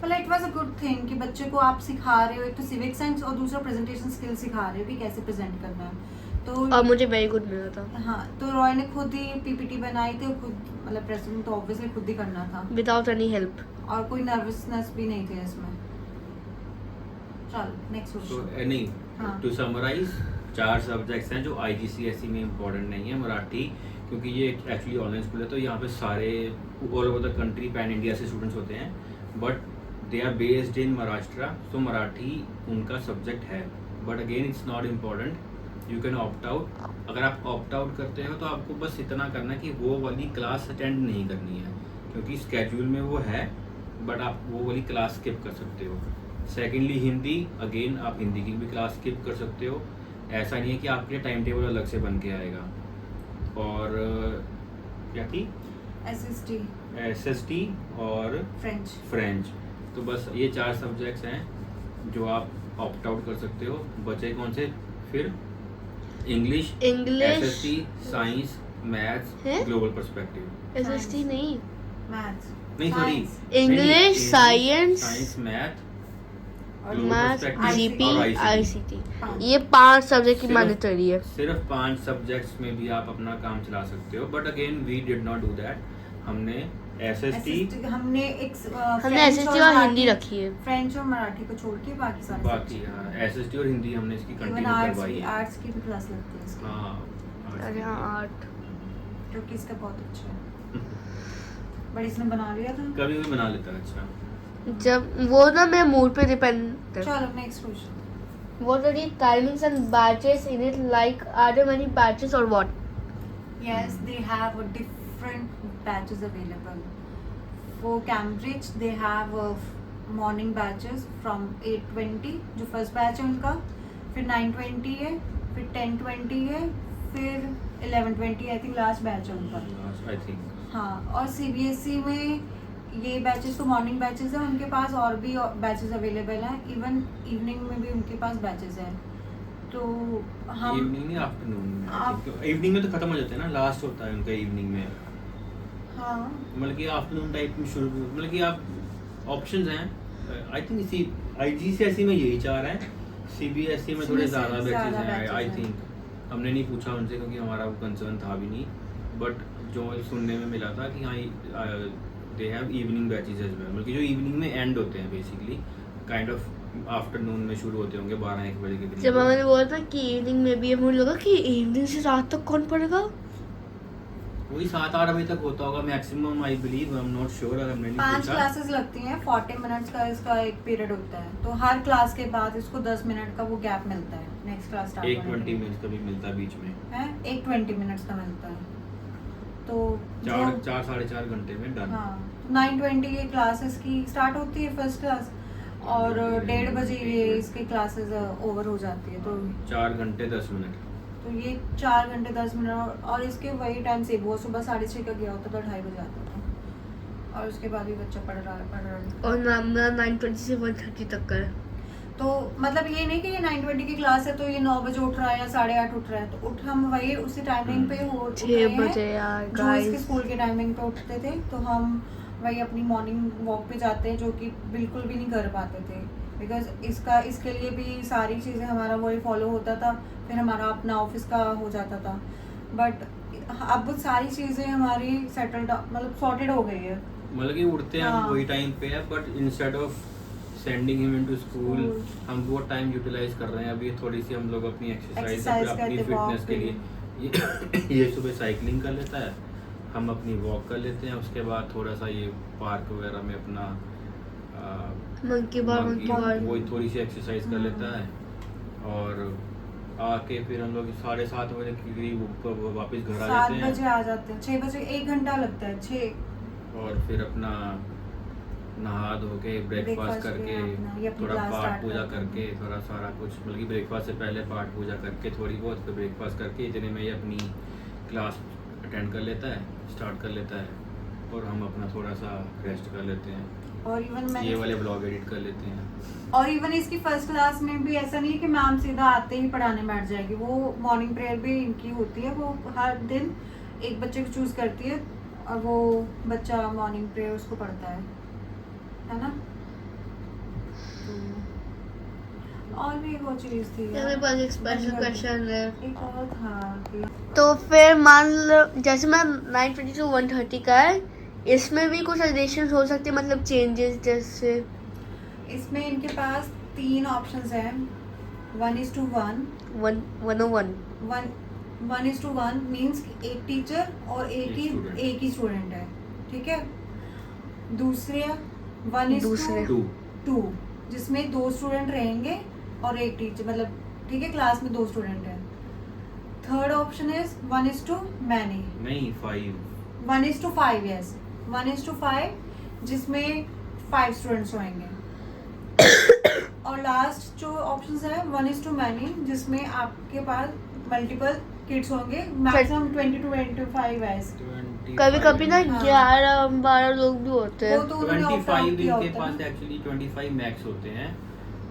मतलब it was a good thing कि बच्चे को आप सिखा रहे हो, एक तो सिविक साइंस और दूसरा प्रेजेंटेशन स्किल सिखा रहे हो कि कैसे प्रेजेंट करना है। तो और मुझे वेरी गुड मिला था हाँ, तो रॉय ने खुद ही पीपीटी बनाई थी, खुद मतलब प्रेजेंट तो ऑब्वियसली खुद ही करना था विदाउट एनी हेल्प. और कोई नर्वसनेस भी नहीं थी इसमें। चल नेक्स्ट तो क्वेश्चन। नहीं, हाँ। टू समराइज 4 सब्जेक्ट्स हैं जो IGCSE में इम्पोर्टेंट नहीं है। मराठी, क्योंकि ये एक्चुअली ऑनलाइन स्कूल है तो यहाँ पे सारे all over the country pan India से स्टूडेंट्स होते हैं, but they are based in Maharashtra, तो मराठी उनका सब्जेक्ट है। But again it's not important, you can opt out. अगर आप ऑप्ट आउट करते हो तो आपको बस इतना करना है कि वो वाली क्लास अटेंड नहीं करनी है, क्योंकि स्केड्यूल में वो है, बट आप वो वाली क्लास स्किप कर सकते हो। सेकेंडली हिंदी, अगेन आप हिंदी की भी क्लास स्किप कर सकते हो, ऐसा नहीं है कि आपके लिए टाइम टेबल अलग से बन के आएगा। और क्या थी, SST और फ्रेंच, तो बस ये 4 सब्जेक्ट्स हैं जो आप ऑप्ट आउट कर सकते हो। बचे कौन से फिर? इंग्लिश, SST, साइंस, मैथ्स, हैं? ग्लोबल पर्सपेक्टिव, SST नहीं, मैथ्स नहीं सॉरी, इंग्लिश, साइंस, मैथ, और मैथ्स, perspective GP, और ICT। ICT, ये 5 सब्जेक्ट की सिर्फ- मैंडेटरी है. सिर्फ 5 सब्जेक्ट्स में भी आप अपना काम चला सकते हो, but again we did not do that. हमने SST हमने एक हमने SST और हिंदी रखी है. फ्रेंच और मराठी को छोड़ के बाकी सारे बाकी SST और हिंदी हमने इसकी इवन कंटिन्यू करवाई है। आर्ट्स की भी क्लास लगती है इसकी, हाँ, अरे हाँ, आर्ट. जो कि इसका बहुत अच्छा है, बट इसने बना लिया था। कभी भी बना लेता है। अच्छा, जब वो ना मेरे मूड पे डिपेंड है. चलो next question. What are the timings and batches in it? Like, are there many batches or what? Yes, they have different batches available. For Cambridge, they have morning batches from 8:20, जो first batch है उनका, फिर 9:20 है, फिर 10:20 है, फिर 11:20 I think last batch है उनका। आई थिंक हाँ, और CBSE में ये बैचेस तो मॉर्निंग बैचेस हैं, उनके पास और भी बैचेस अवेलेबल हैं, इवन इवनिंग में भी उनके पास बैचेस हैं। तो हम इवनिंग नहीं, आफ्टरनून में। आप- इवनिंग में तो खत्म हो जाते हैं ना, लास्ट होता है उनका इवनिंग में। हाँ मतलब कि आफ्टरनून टाइप में शुरू, मतलब कि आप ऑप्शंस हैं। आई थिंक इसी IGCSE में यही 4 हैं, CBSE में थोड़े ज़्यादा बैचेस हैं आई थिंक। हमने नहीं पूछा उनसे क्योंकि हमारा वो कंसर्न था भी नहीं, बट जो सुनने में मिला था कि हाँ they have evening batches as well, मतलब कि जो इवनिंग में एंड होते हैं बेसिकली, काइंड ऑफ आफ्टरनून में शुरू होते होंगे 12-1 बजे के जब करीब। मैंने बोला था कि इवनिंग में भी है, मुझे लगा कि इवनिंग से रात तक कौन पढ़ेगा. वही 7-8 बजे तक होता होगा maximum, I believe, I am not sure, अगर हमने नहीं 5 पूछा। क्लासेस लगती हैं, 40 मिनट्स का इसका एक पीरियड होता है, तो हर क्लास के बाद इसको 10 मिनट का वो गैप मिलता है नेक्स्ट क्लास स्टार्ट एक 20 मिनट्स का भी मिलता है बीच में, है, एक 20 मिनट्स का मिलता है। तो 4-4.5 घंटे में डन। हाँ, 9:20 ये क्लासेस की स्टार्ट होती है फर्स्ट क्लास, और 1:30 बजे ये इसकी क्लासेस ओवर हो जाती है। तो 4 घंटे 10 मिनट। तो ये 4 घंटे 10 मिनट, और इसके वही टाइम से वो सुबह 6:30 का गया होता था, 2:30 बजे आता था, और उसके बाद भी बच्चा पढ़ रहा है। और मेरा 9:20 से 1:30 तक का है. तो मतलब ये नहीं कि ये 9:20 की क्लास है तो ये 9 बजे उठ रहा है या 8:30 उठ रहा है, तो उठ हम वही उसी टाइमिंग पे हो उठ रहे 6 हैं बजे यार जो इसके गाइस. स्कूल के टाइमिंग पे उठते थे। तो हम वही अपनी मॉर्निंग वॉक पे जाते हैं, जो कि बिल्कुल भी नहीं कर पाते थे, बिकॉज इसके लिए भी सारी चीज़ें हमारा वही फॉलो होता था, फिर हमारा अपना ऑफिस का हो जाता था। बट अब सारी चीज़ें हमारी सेटल्ड, मतलब सॉर्टेड हो गई है। मतलब कि उठते हैं हम हाँ। वही टाइम पे है, but instead of sending him into school School. हम वो टाइम यूटिलाइज कर रहे हैं। अभी थोड़ी सी हम लोग अपनी एक्सरसाइज Exercise अपनी करते, walk फिटनेस के लिए ये सुबह साइकिलिंग कर लेता है, हम अपनी वॉक कर लेते हैं, उसके बाद थोड़ा सा ये पार्क वगैरह में अपना मंकी बार वही थोड़ी सी एक्सरसाइज कर लेता है, और आके फिर हम लोग 7:30 बजे के करीब वापस घर आ 7 जाते बजे हैं, आ जाते हैं, 6 बजे 1 घंटा लगता है, 6 और फिर अपना नहा धो के ब्रेकफास्ट Breakfast करके किया अपना, ये अपनी थोड़ा class पाठ start पूजा करते करके हैं। थोड़ा सारा कुछ, बल्कि ब्रेकफास्ट से पहले पाठ पूजा करके थोड़ी बहुत, फिर ब्रेकफास्ट करके इतने में ही अपनी क्लास अटेंड कर लेता है, स्टार्ट कर लेता है, और हम अपना थोड़ा सा रेस्ट कर लेते हैं, और इवन ये मैंने वाले ब्लॉग एडिट कर लेते हैं। और इवन इसकी फर्स्ट क्लास में भी ऐसा नहीं है कि मैम सीधा आते ही पढ़ाने बैठ जाएगी, वो मॉर्निंग प्रेयर भी इनकी होती है, वो हर दिन एक बच्चे को चूज करती है और वो बच्चा मॉर्निंग प्रेयर उसको पढ़ता है ना। तो और भी वो चीज थी मेरे पास एक स्पेशल क्वेश्चन है। एक और था कि तो फिर मान लो जैसे मैं 9:20 to 1:30 का है, इसमें भी कुछ एडिशन हो सकते हैं, मतलब चेंजेस जैसे इसमें इनके पास 3 ऑप्शंस हैं। 1:1 101 1:1 मीन्स एक टीचर और एक student। एक ही स्टूडेंट है, ठीक है। दूसरे दूसरे। 1:2 जिसमें 2 स्टूडेंट रहेंगे और एक टीचर, मतलब ठीक है क्लास में 2 स्टूडेंट है। थर्ड ऑप्शन इज 1:many, नहीं 5, 1:5, यस 1:5 जिसमें 5 स्टूडेंट्स होंगे। और लास्ट जो ऑप्शंस है 1:many जिसमें आपके पास मल्टीपल किड्स होंगे, मैक्सिमम 20 to 25 ऐसे। कभी कभी ना हाँ। 11-12 लोग भी होते वो हैं। तो उन्होंने opt out 25 किया इनके होता पास है। एक्चुअली 25 मैक्स होते हैं,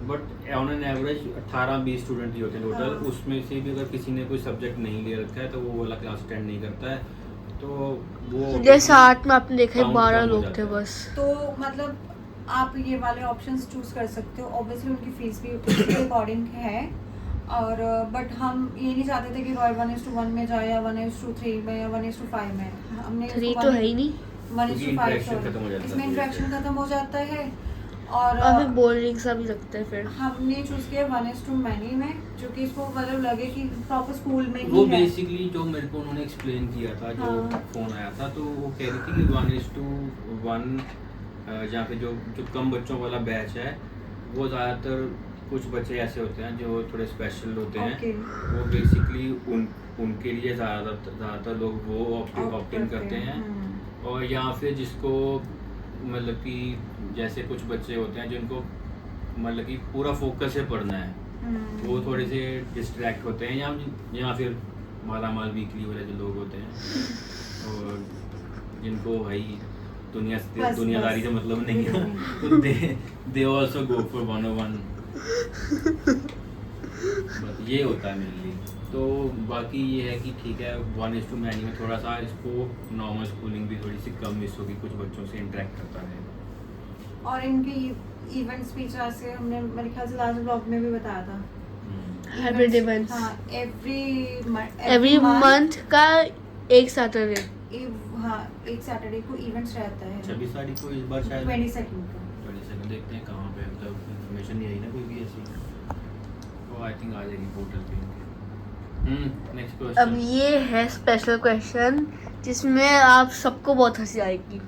but on an average 18-20 student ही होते हैं टोटल। हाँ। उसमें से भी अगर किसी ने कोई सब्जेक्ट नहीं ले रखा है तो वो वाला क्लास अटेंड नहीं करता है, तो वो जैसे 8 में आपने देखा है Count 12 कम हो लोग जाता थे है। बस। तो मतलब आप ये वाले ऑप्शंस चूज कर सकते हो। ऑब्वियसली उनकी फीस भी उसके अकॉर्डिंग है, और बट हम ये नहीं चाहते थे कि रॉय 1:1 में जाए या 1:3 में या 1:5 में। हमने 3 तो है ही नहीं, 1:5 interaction खत्म हो जाता है इसमें पूरी इंटरेक्शन से। खत्म हो जाता है। और और फिर बोरिंग सा भी लगता है फिर। हमने चूज किया 1:many में, जो कि इसको मतलब लगे कि प्रॉपर स्कूल में वो ही है। बेसिकली जो मेरे को उन्होंने एक्सप्लेन किया था, जो हाँ। फोन आया था, तो वो कह रही थी कि 1:1 जहाँ पे जो जो कम बच्चों वाला बैच है, वो ज़्यादातर कुछ बच्चे ऐसे होते हैं जो थोड़े स्पेशल होते हैं। Okay। वो बेसिकली उनके लिए ज़्यादातर लोग वो ऑप्टिंग करते हैं। और या फिर जिसको मतलब कि जैसे कुछ बच्चे होते हैं जिनको मतलब कि पूरा फोकस से पढ़ना है, वो थोड़े से डिस्ट्रैक्ट होते हैं, या फिर मालामाल वीकली वाले जो लोग होते हैं, और जिनको भाई बस, दुनियादारी बस। से मतलब नहीं है, तो दे आल्सो गो फॉर 101। बस ये होता है मेनली। तो बाकी ये है कि ठीक है 1:many में थोड़ा सा इसको नॉर्मल स्कूलिंग भी थोड़ी सी कम मिस होगी, कुछ बच्चों से इंटरेक्ट करता रहेगा। और इनकी इवेंट स्पीच से हमने मेरे ख्याल से लास्ट ब्लॉग में भी बताया था। हाइब्रिड इवेंट्स हाँ, एवरी मंथ का एक सैटरडे। हाँ, एक सैटरडे को इवेंट्स रहता है। 26 तारीख को इस बार शायद 22nd को। 22 देखते हैं कहाँ पे, मतलब इन्फॉर्मेशन नहीं आई ना कोई भी ऐसी, वो आई थिंक आ जाएगी पोर्टल पे। नेक्स्ट अब क्वेश्चन। ये है स्पेशल क्वेश्चन जिसमें आप सबको बहुत हंसी आएगी।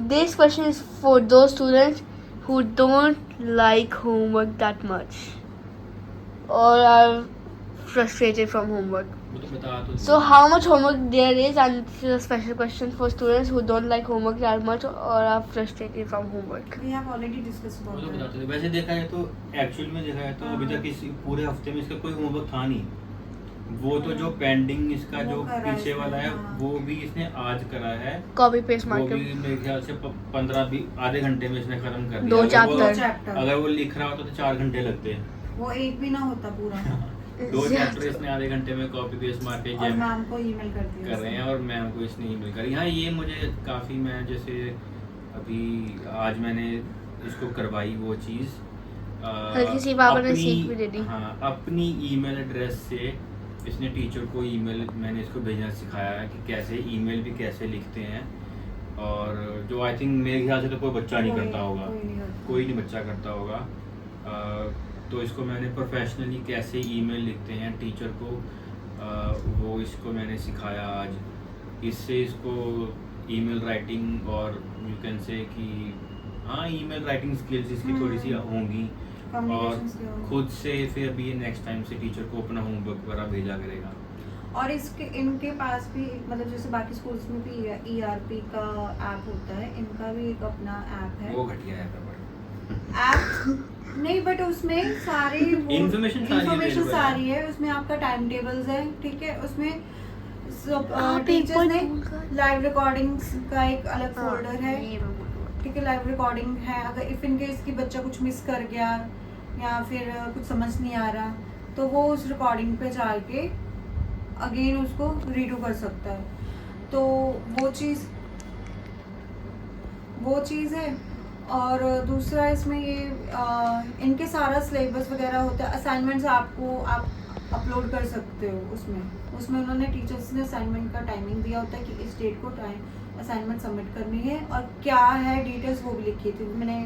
This question is for those students who don't like homework that much or are frustrated from homework. वो तो बता तो So how much homework there is, and this is a special question for students who don't like homework that much or are frustrated from homework. We have already discussed वो about तो that. बताते थे। वैसे देखा है तो actual में देखा है तो अभी तक इस पूरे हफ्ते में इसका कोई होमवर्क था नहीं। वो तो जो पेंडिंग इसका वो जो करा है पीछे इसने, वाला है, हाँ। वो भी इसने आज करा है। Copy paste वो marker. भी मेरे ख्याल से 15-20 आधे घंटे में इसने खत्म कर दिया। 2 अगर वो- chapter. अगर वो लिख रहा होता तो 4 घंटे लगते। वो एक भी ना होता पूरा। 2 चैप्टर इसने आधे घंटे में कॉपी पेस्ट मार के और जैम मैम को ईमेल कर दिया कर रहे हैं, और मैम को इसने ईमेल करी। हाँ, ये मुझे काफ़ी, मैं जैसे अभी आज मैंने इसको करवाई वो चीज़, हल्की सी पापा ने सीख भी दे दी। हाँ, अपनी ईमेल एड्रेस से इसने टीचर को ईमेल, मैंने इसको भेजना सिखाया है कि कैसे ईमेल भी कैसे लिखते हैं, और जो आई थिंक मेरे ख्याल से तो कोई बच्चा नहीं करता होगा, कोई नहीं बच्चा करता होगा। तो इसको मैंने प्रोफेशनली कैसे ईमेल लिखते हैं टीचर को, वो इसको मैंने सिखाया आज। इससे इसको ईमेल राइटिंग और यू कैन से कि हाँ, ईमेल राइटिंग स्किल्स इसकी थोड़ी सी होंगी, और खुद से फिर अभी नेक्स्ट टाइम से टीचर को अपना होमवर्क वगैरह भेजा करेगा। और इसके इनके पास भी मतलब जैसे बाकी स्कूल्स में भी ERP का ऐप होता है, इनका भी एक अपना ऐप है। वो घटिया है पर ऐप नहीं, बट उसमें सारी Information सारी इन्फॉर्मेशन available है। सारी है। उसमें आपका टाइम टेबल्स है, ठीक है। उसमें टीचर्स ने लाइव रिकॉर्डिंग्स का एक अलग फोल्डर है, ये मैं बोलूँगा। ठीक है, लाइव रिकॉर्डिंग है। अगर इफ इन केस की बच्चा कुछ मिस कर गया या फिर कुछ समझ नहीं आ रहा तो वो उस रिकॉर्डिंग पे जाके अगेन उसको रीडू कर सकता है। तो वो चीज़ है। और दूसरा इसमें ये इनके सारा सिलेबस वगैरह होता है, असाइनमेंट्स आप अपलोड कर सकते हो उसमें उन्होंने टीचर्स ने असाइनमेंट का टाइमिंग दिया होता है कि इस डेट को असाइनमेंट सबमिट करनी है और क्या है डिटेल्स वो भी लिखी थी, मैंने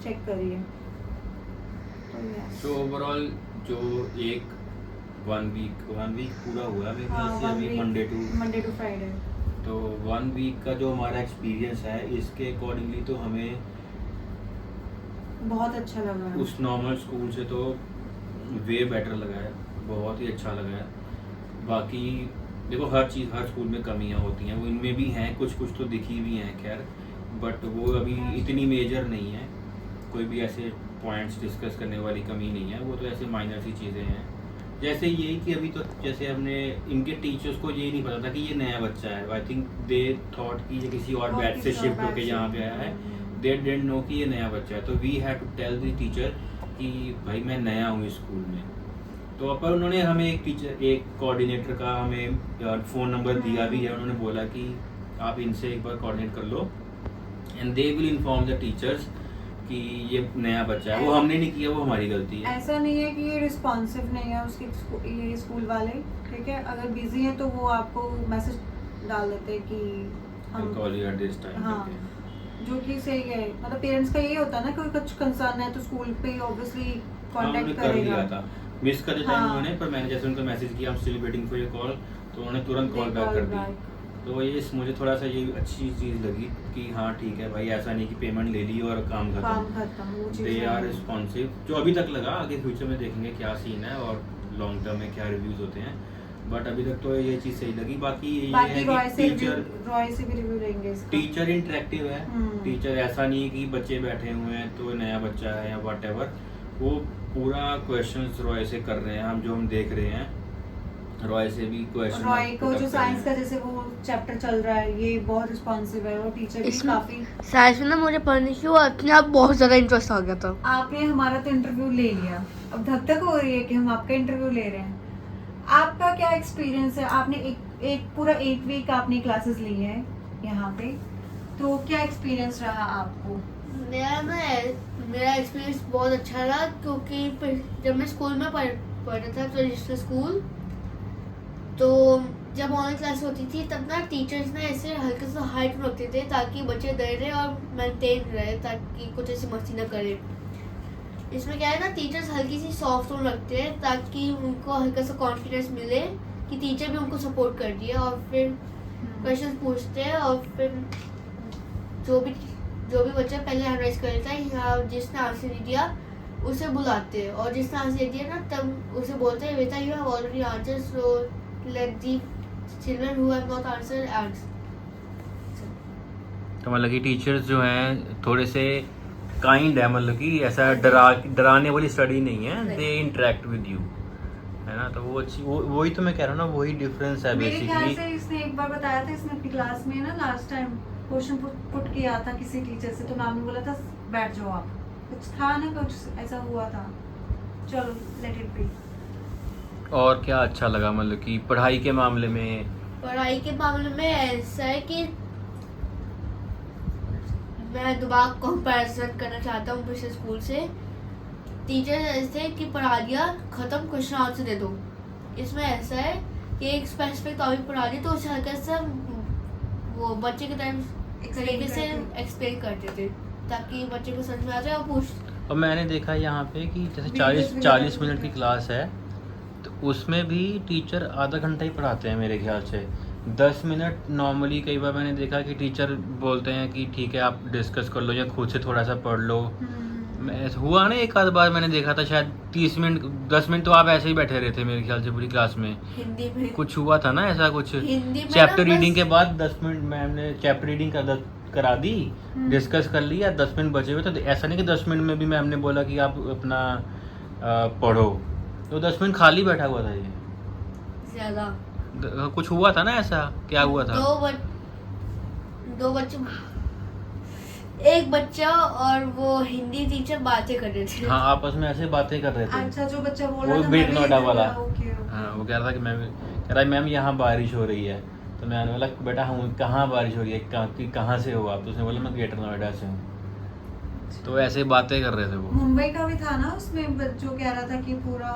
चेक करी है। तो ओवरऑल जो एक वन वीक पूरा हुआ मेरे ख्याल हाँ, से अभी मंडे टू फ्राइडे। तो 1 वीक का जो हमारा एक्सपीरियंस है इसके अकॉर्डिंगली तो हमें बहुत अच्छा लगा है। उस नॉर्मल स्कूल से तो वे बेटर लगा है, बहुत ही अच्छा लगा है। बाकी देखो हर स्कूल में कमियां होती हैं, वो इनमें भी हैं, कुछ तो दिखी भी हैं खैर, बट वो अभी इतनी मेजर नहीं है, कोई भी ऐसे पॉइंट्स डिस्कस करने वाली कमी नहीं है, वो तो ऐसे माइनर सी चीज़ें हैं। जैसे ये कि अभी तो जैसे हमने इनके टीचर्स को ये नहीं पता था कि ये नया बच्चा है, आई थिंक दे थॉट कि ये किसी और बैच से शिफ्ट होकर यहाँ पे आया है, दे डिडंट नो कि ये नया बच्चा है। तो we had to tell the teacher कि भाई मैं नया हूँ इस स्कूल में। तो पर उन्होंने हमें एक कोऑर्डिनेटर का हमें फ़ोन नंबर दिया भी है, उन्होंने बोला कि आप इनसे एक बार कोऑर्डिनेट कर लो and they will inform the teachers कि ये नया बच्चा है। वो हमने नहीं किया, वो हमारी गलती है। ऐसा नहीं है कि ये रिस्पॉन्सिव नहीं है उसके ये स्कूल वाले, ठीक है, अगर बिजी हैं तो वो आपको मैसेज डाल देते हैं कि हम call you at this time. हाँ, जो कि सही है। मतलब पेरेंट्स का यही होता है ना, कोई कुछ कंसर्न है तो स्कूल पे ऑब्वियसली कांटेक्ट कर लिया करेगा। था, मिस कर दिया हाँ। उन्होंने, पर मैंने जैसे उनको मैसेज किया, I am still waiting for your call, तो उन्होंने तुरंत कॉल बैक कर दी। तो ये मुझे थोड़ा सा ये अच्छी चीज़ लगी कि हाँ ठीक है भाई, ऐसा नहीं कि पेमेंट ले ली और काम खत्म। दे आर रिस्पॉन्सिव, जो अभी तक लगा। आगे फ्यूचर में देखेंगे क्या सीन है और लॉन्ग टर्म में क्या रिव्यूज होते हैं, बट अभी तक तो ये चीज़ सही लगी। बाकी ये है कि रॉय से भी रिव्यू लेंगे इसका। टीचर इंटरेक्टिव है, टीचर ऐसा नहीं है कि बच्चे बैठे हुए हैं तो नया बच्चा है या व्हाटएवर, वो पूरा क्वेश्चंस रॉय से कर रहे हैं। हम देख रहे हैं रॉय से भी क्वेश्चन, रॉय को जो साइंस का जैसे वो चैप्टर चल रहा है, ये बहुत रिस्पॉन्सिव है, और टीचर भी काफी। साइंस में ना मुझे पढ़ने की वो अपने आप बहुत ज्यादा इंटरेस्ट आ गया था। आपने हमारा तो इंटरव्यू ले लिया, अब धक धक हो रही है कि हम आपका इंटरव्यू ले रहे हैं। आपका क्या एक्सपीरियंस है? आपने एक पूरा 8 वीक आपने क्लासेस ली है यहाँ पे, तो क्या एक्सपीरियंस रहा आपको? मेरा एक्सपीरियंस बहुत अच्छा रहा, क्योंकि जब मैं स्कूल में पढ़ता था ट्रेडिशनल स्कूल, तो जब ऑनलाइन क्लास होती थी तब ना टीचर्स ने ऐसे हल्के से हाइट में रखते थे ताकि बच्चे डर रहे और मेंटेन रहे, ताकि कुछ ऐसी मस्ती ना करे। इसमें क्या है ना, टीचर्स हल्की सी सॉफ्ट टोन रखते हैं ताकि उनको हल्का सा कॉन्फिडेंस मिले कि टीचर भी उनको सपोर्ट कर रही है, और फिर क्वेश्चन पूछते हैं, और फिर जो भी बच्चा पहले हैंड राइज कर लेता है या जिसने आंसर नहीं दिया उसे बुलाते हैं, और जिसने आंसर दे दिया ना तब उसे बोलते हैं बेटा you have already answer, so let the children who have not answer answer. तो मतलब कि टीचर्स जो हैं थोड़े से काइंड है, मतलब कि ऐसा डराने वाली स्टडी नहीं है, दे इंटरेक्ट विद यू, है ना। तो वो अच्छी, वही तो मैं कह रहा हूँ ना, वही डिफरेंस है मेरे ख्याल बेसिकली। से इसने एक बार बताया था, इसने अपनी क्लास में ना लास्ट टाइम क्वेश्चन पुट किया था किसी टीचर से, तो मैम ने बोला था बैठ जाओ आप, कुछ था ना, कुछ ऐसा हुआ था। चलो लेट इट बी। और क्या अच्छा लगा, मतलब कि पढ़ाई के मामले में ऐसा है कि मैं दोबारा कंपैरिजन करना चाहता हूँ पिछले स्कूल से। टीचर ऐसे कि पढ़ा दिया खत्म, क्वेश्चन आंसर दे दो। इसमें ऐसा है कि एक स्पेसिफिक टॉपिक पढ़ा दिया तो उसे हल्का सा वो बच्चे के तरीके से एक्सप्लेन करते थे ताकि बच्चे को समझ में आ जाए और पूछ। और मैंने देखा यहाँ पे कि जैसे 40 मिनट की क्लास है तो उसमें भी टीचर आधा घंटा ही पढ़ाते हैं मेरे ख्याल से। 10 मिनट नॉर्मली कई बार मैंने देखा कि टीचर बोलते हैं कि ठीक है आप डिस्कस कर लो या खुद से थोड़ा सा पढ़ लो। हुआ ना एक आध बार मैंने देखा था, शायद 30 मिनट 10 मिनट तो आप ऐसे ही बैठे रहे थे मेरे ख्याल से पूरी क्लास में। हिंदी में कुछ हुआ था ना ऐसा कुछ, हिंदी में चैप्टर रीडिंग के बाद 10 मिनट मैम ने चैप्टर रीडिंग करा दी, डिस्कस कर लिया, 10 मिनट बचे हुए। तो ऐसा नहीं कि 10 मिनट में भी मैम ने बोला कि आप अपना पढ़ो, तो 10 मिनट खाली बैठा हुआ था ये ज्यादा। कुछ हुआ था ना ऐसा, क्या हुआ था? दो बच्चे, एक बच्चा और वो हिंदी टीचर बातें कर रहे थे। हाँ, आपस में ऐसे बातें कर रहे थे। अच्छा, जो बच्चा बोल वो रहा था ग्रेट मैं भी नोएडा इधर वाला। था, ओके हाँ, वो कह रहा था कि मैम, कह रहा है मैम यहाँ बारिश हो रही है। तो मैंने बोला बेटा हम कहाँ बारिश हो रही है, कहाँ से हो आप? तो उसने बोला मैं ग्रेटर नोएडा से हूँ। तो ऐसे बातें कर रहे थे वो। मुंबई का भी था ना उसमें, जो कह रहा था कि पूरा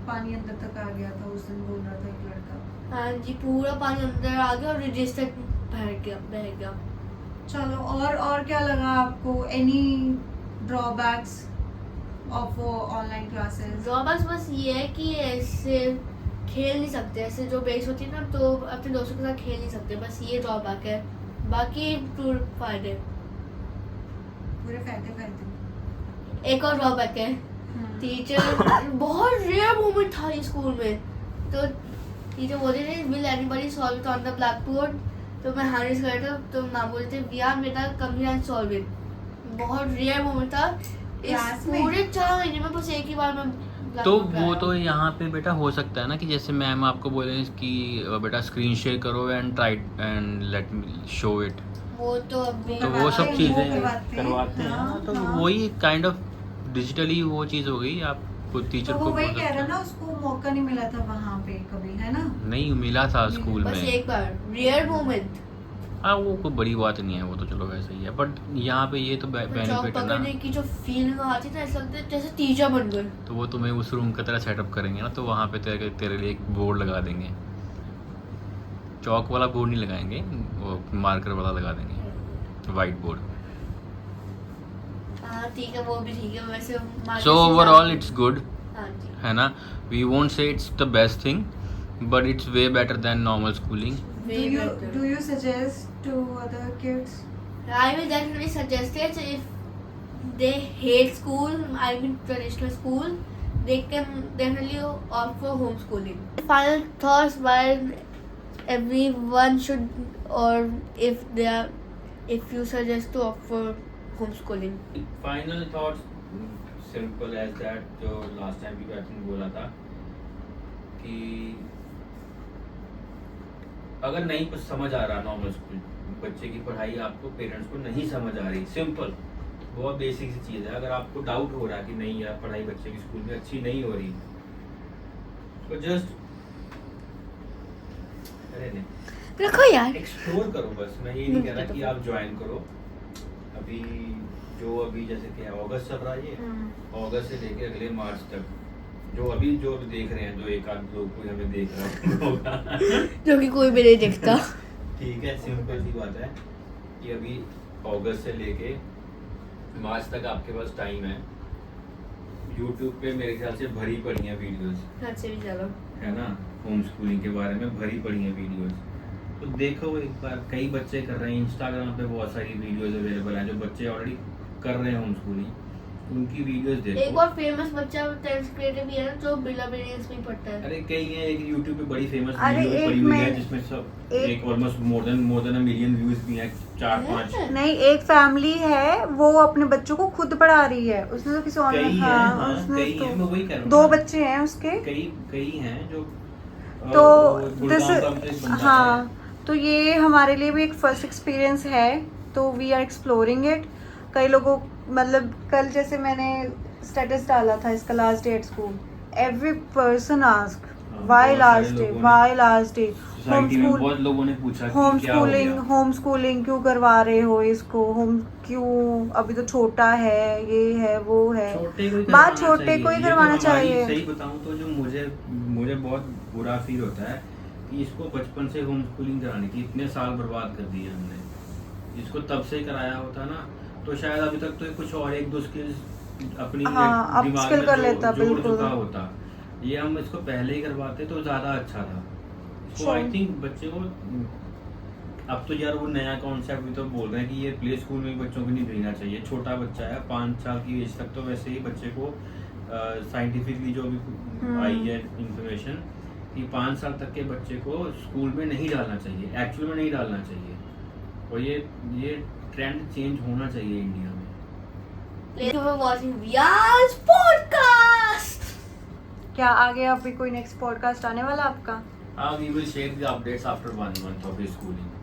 पानी अंदर तक आ गया था, उस दिन बोल रहा था एक लड़का। हाँ जी, पूरा पानी अंदर आ गया और रजिस्टर बह गया। चलो, और क्या लगा आपको? Any drawbacks of online classes? Drawbacks बस ये है कि ऐसे खेल नहीं सकते, ऐसे जो बेस होती है ना, तो अपने दोस्तों के साथ खेल नहीं सकते, बस ये ड्रॉबैक है। बाकी पूरे फायदे। पूरे फायदे। एक और ड्रॉबैक है, टीचर बहुत रेयर मोमेंट था ये स्कूल में, तो टीचर बोलते थे will anybody solve it on the black board, तो मैं हैंड कर रहा था, तो मैम बोलते यार बेटा come here and solve it. बहुत रेयर मोमेंट था इस क्लास में? पूरे 4 महीने में, बस एक ही बार मैं तो वो तो यहाँ पे बेटा हो सकता है ना कि जैसे मैम आपको बोले कि बेटा स्क्रीन शेयर करो and try and let me show it, वो तो अभी तो वो सब चीज़ें करवाते हैं। हाँ, तो हाँ। वही काइंड ऑफ डिजिटली वो चीज़ हो गई। आप खुद टीचर तो को वो वही बोल कह रहा सकते ना, हो। उसको मौका नहीं मिला था वहाँ पे कभी, है ना? नहीं मिला था स्कूल बस में। एक बार रेयर मोमेंट। हाँ, वो कोई बड़ी बात नहीं है, वो तो चलो वैसे ही है, बट यहाँ पे ये तो चौक बेनिफिट है ना। पकड़ने की जो फीलिंग आती था, ऐसा लगता है जैसे टीचर बन गए। तो वो तुम्हें उस रूम की तरह सेटअप करेंगे ना, तो वहाँ पे तेरे लिए एक बोर्ड लगा देंगे। चौक वाला बोर्ड नहीं लगाएंगे, वो मार्कर वाला लगा देंगे, वाइट बोर्ड। हाँ ठीक है, वो भी ठीक है वैसे। सो ओवरऑल इट्स गुड, हाँ जी। है ना? We won't say it's the best thing, but it's way better than normal schooling. Do you suggest to other kids? I will definitely suggest it if they hate school, I mean traditional school, they can definitely opt for homeschooling. Final thoughts why everyone should, or if you suggest to opt for homeschooling. Final thoughts simple as that, जो last time भी I think बोला था कि अगर नहीं कुछ समझ आ रहा नॉर्मल स्कूल बच्चे की पढ़ाई, आपको पेरेंट्स को नहीं समझ आ रही, सिंपल बहुत बेसिक सी चीज़ है। अगर आपको डाउट हो रहा है कि नहीं यार पढ़ाई बच्चे की स्कूल में अच्छी नहीं हो रही, तो जस्ट अरे नहीं रखो यार, एक्सप्लोर करो बस। मैं ये नहीं कह रहा कि आप ज्वाइन करो। अभी जैसे कि अगस्त चल रहा है, ये अगस्त से लेके अगले मार्च तक जो देख रहे हैं, जो एक आध लोग कोई हमें देख रहा होगा जो कि कोई भी नहीं देखता। ठीक है, सिंपल सी बात है कि अभी अगस्त से लेके मार्च तक आपके पास टाइम है। यूट्यूब पे मेरे ख्याल से भरी पड़ी हैं वीडियोस, हद से भी ज़्यादा। है ना? होम स्कूलिंग के बारे में भरी पड़ी हैं वीडियोस, तो देखो एक बार। कई बच्चे कर रहे हैं, इंस्टाग्राम पे बहुत सारी वीडियोस अवेलेबल हैं जो बच्चे ऑलरेडी कर रहे हैं होम स्कूलिंग, उनकी वीडियोस देखो। एक और फेमस बच्चा 10th ग्रेड में है जो बिला बिलियंस में पढ़ता है। अरे कई हैं, एक यूट्यूब पे बड़ी फेमस अरे वीडियो एक पड़ी हुई है मैं- जिसमें सब एक- एक almost more than a million views भी हैं, 4-5। नहीं, एक फैमिली है वो अपने बच्चों को खुद पढ़ा रही है, उसने तो किसी और कई हैं, हाँ, उसने कई हैं, मैं वही कह रहा हूँ। 2 बच्चे हैं उसके। कई हैं जो तो गुड़गांव का एक बंदा है। हाँ, तो ये हमारे लिए भी एक फर्स्ट एक्सपीरियंस है, तो वी आर एक्सप्लोरिंग इट। कई लोगों, मतलब कल जैसे मैंने स्टेटस डाला था इसका last day at school, every person ask why last day society में बहुत लोगों ने पूछा कि क्या हो गया? होम स्कूलिंग क्यों करवा रहे हो इसको, क्यों अभी तो छोटा है, ये है वो है। बात छोटे को ही करवाना चाहिए। सही बताऊं तो जो मुझे बहुत बुरा फील होता है कि इसको बचपन से होम स्कूलिंग कराने की इतने साल बर्बाद कर दिए हमने। इसको तब से कराया होता ना तो शायद अभी तक तो कुछ और 1-2 स्किल्स अपनी दिमाग में कर लेता, जोड़ बिल्कुल चुका होता। ये हम इसको पहले ही करवाते तो ज्यादा अच्छा था। तो आई थिंक बच्चे को अब तो यार वो नया कॉन्सेप्ट भी तो बोल रहे हैं कि ये प्ले स्कूल में बच्चों को नहीं भेजना चाहिए। छोटा बच्चा है 5 साल की एज तक, तो वैसे ही बच्चे को साइंटिफिकली जो भी आई है इंफॉर्मेशन कि 5 साल तक के बच्चे को स्कूल में नहीं डालना चाहिए, एक्चुअल में नहीं डालना चाहिए। और ये ट्रेंड चेंज होना चाहिए इंडिया में। Thank you for watching Viya's podcast. क्या आगे अभी कोई नेक्स्ट पॉडकास्ट आने वाला आपका? We will share the updates after 1 month of his schooling.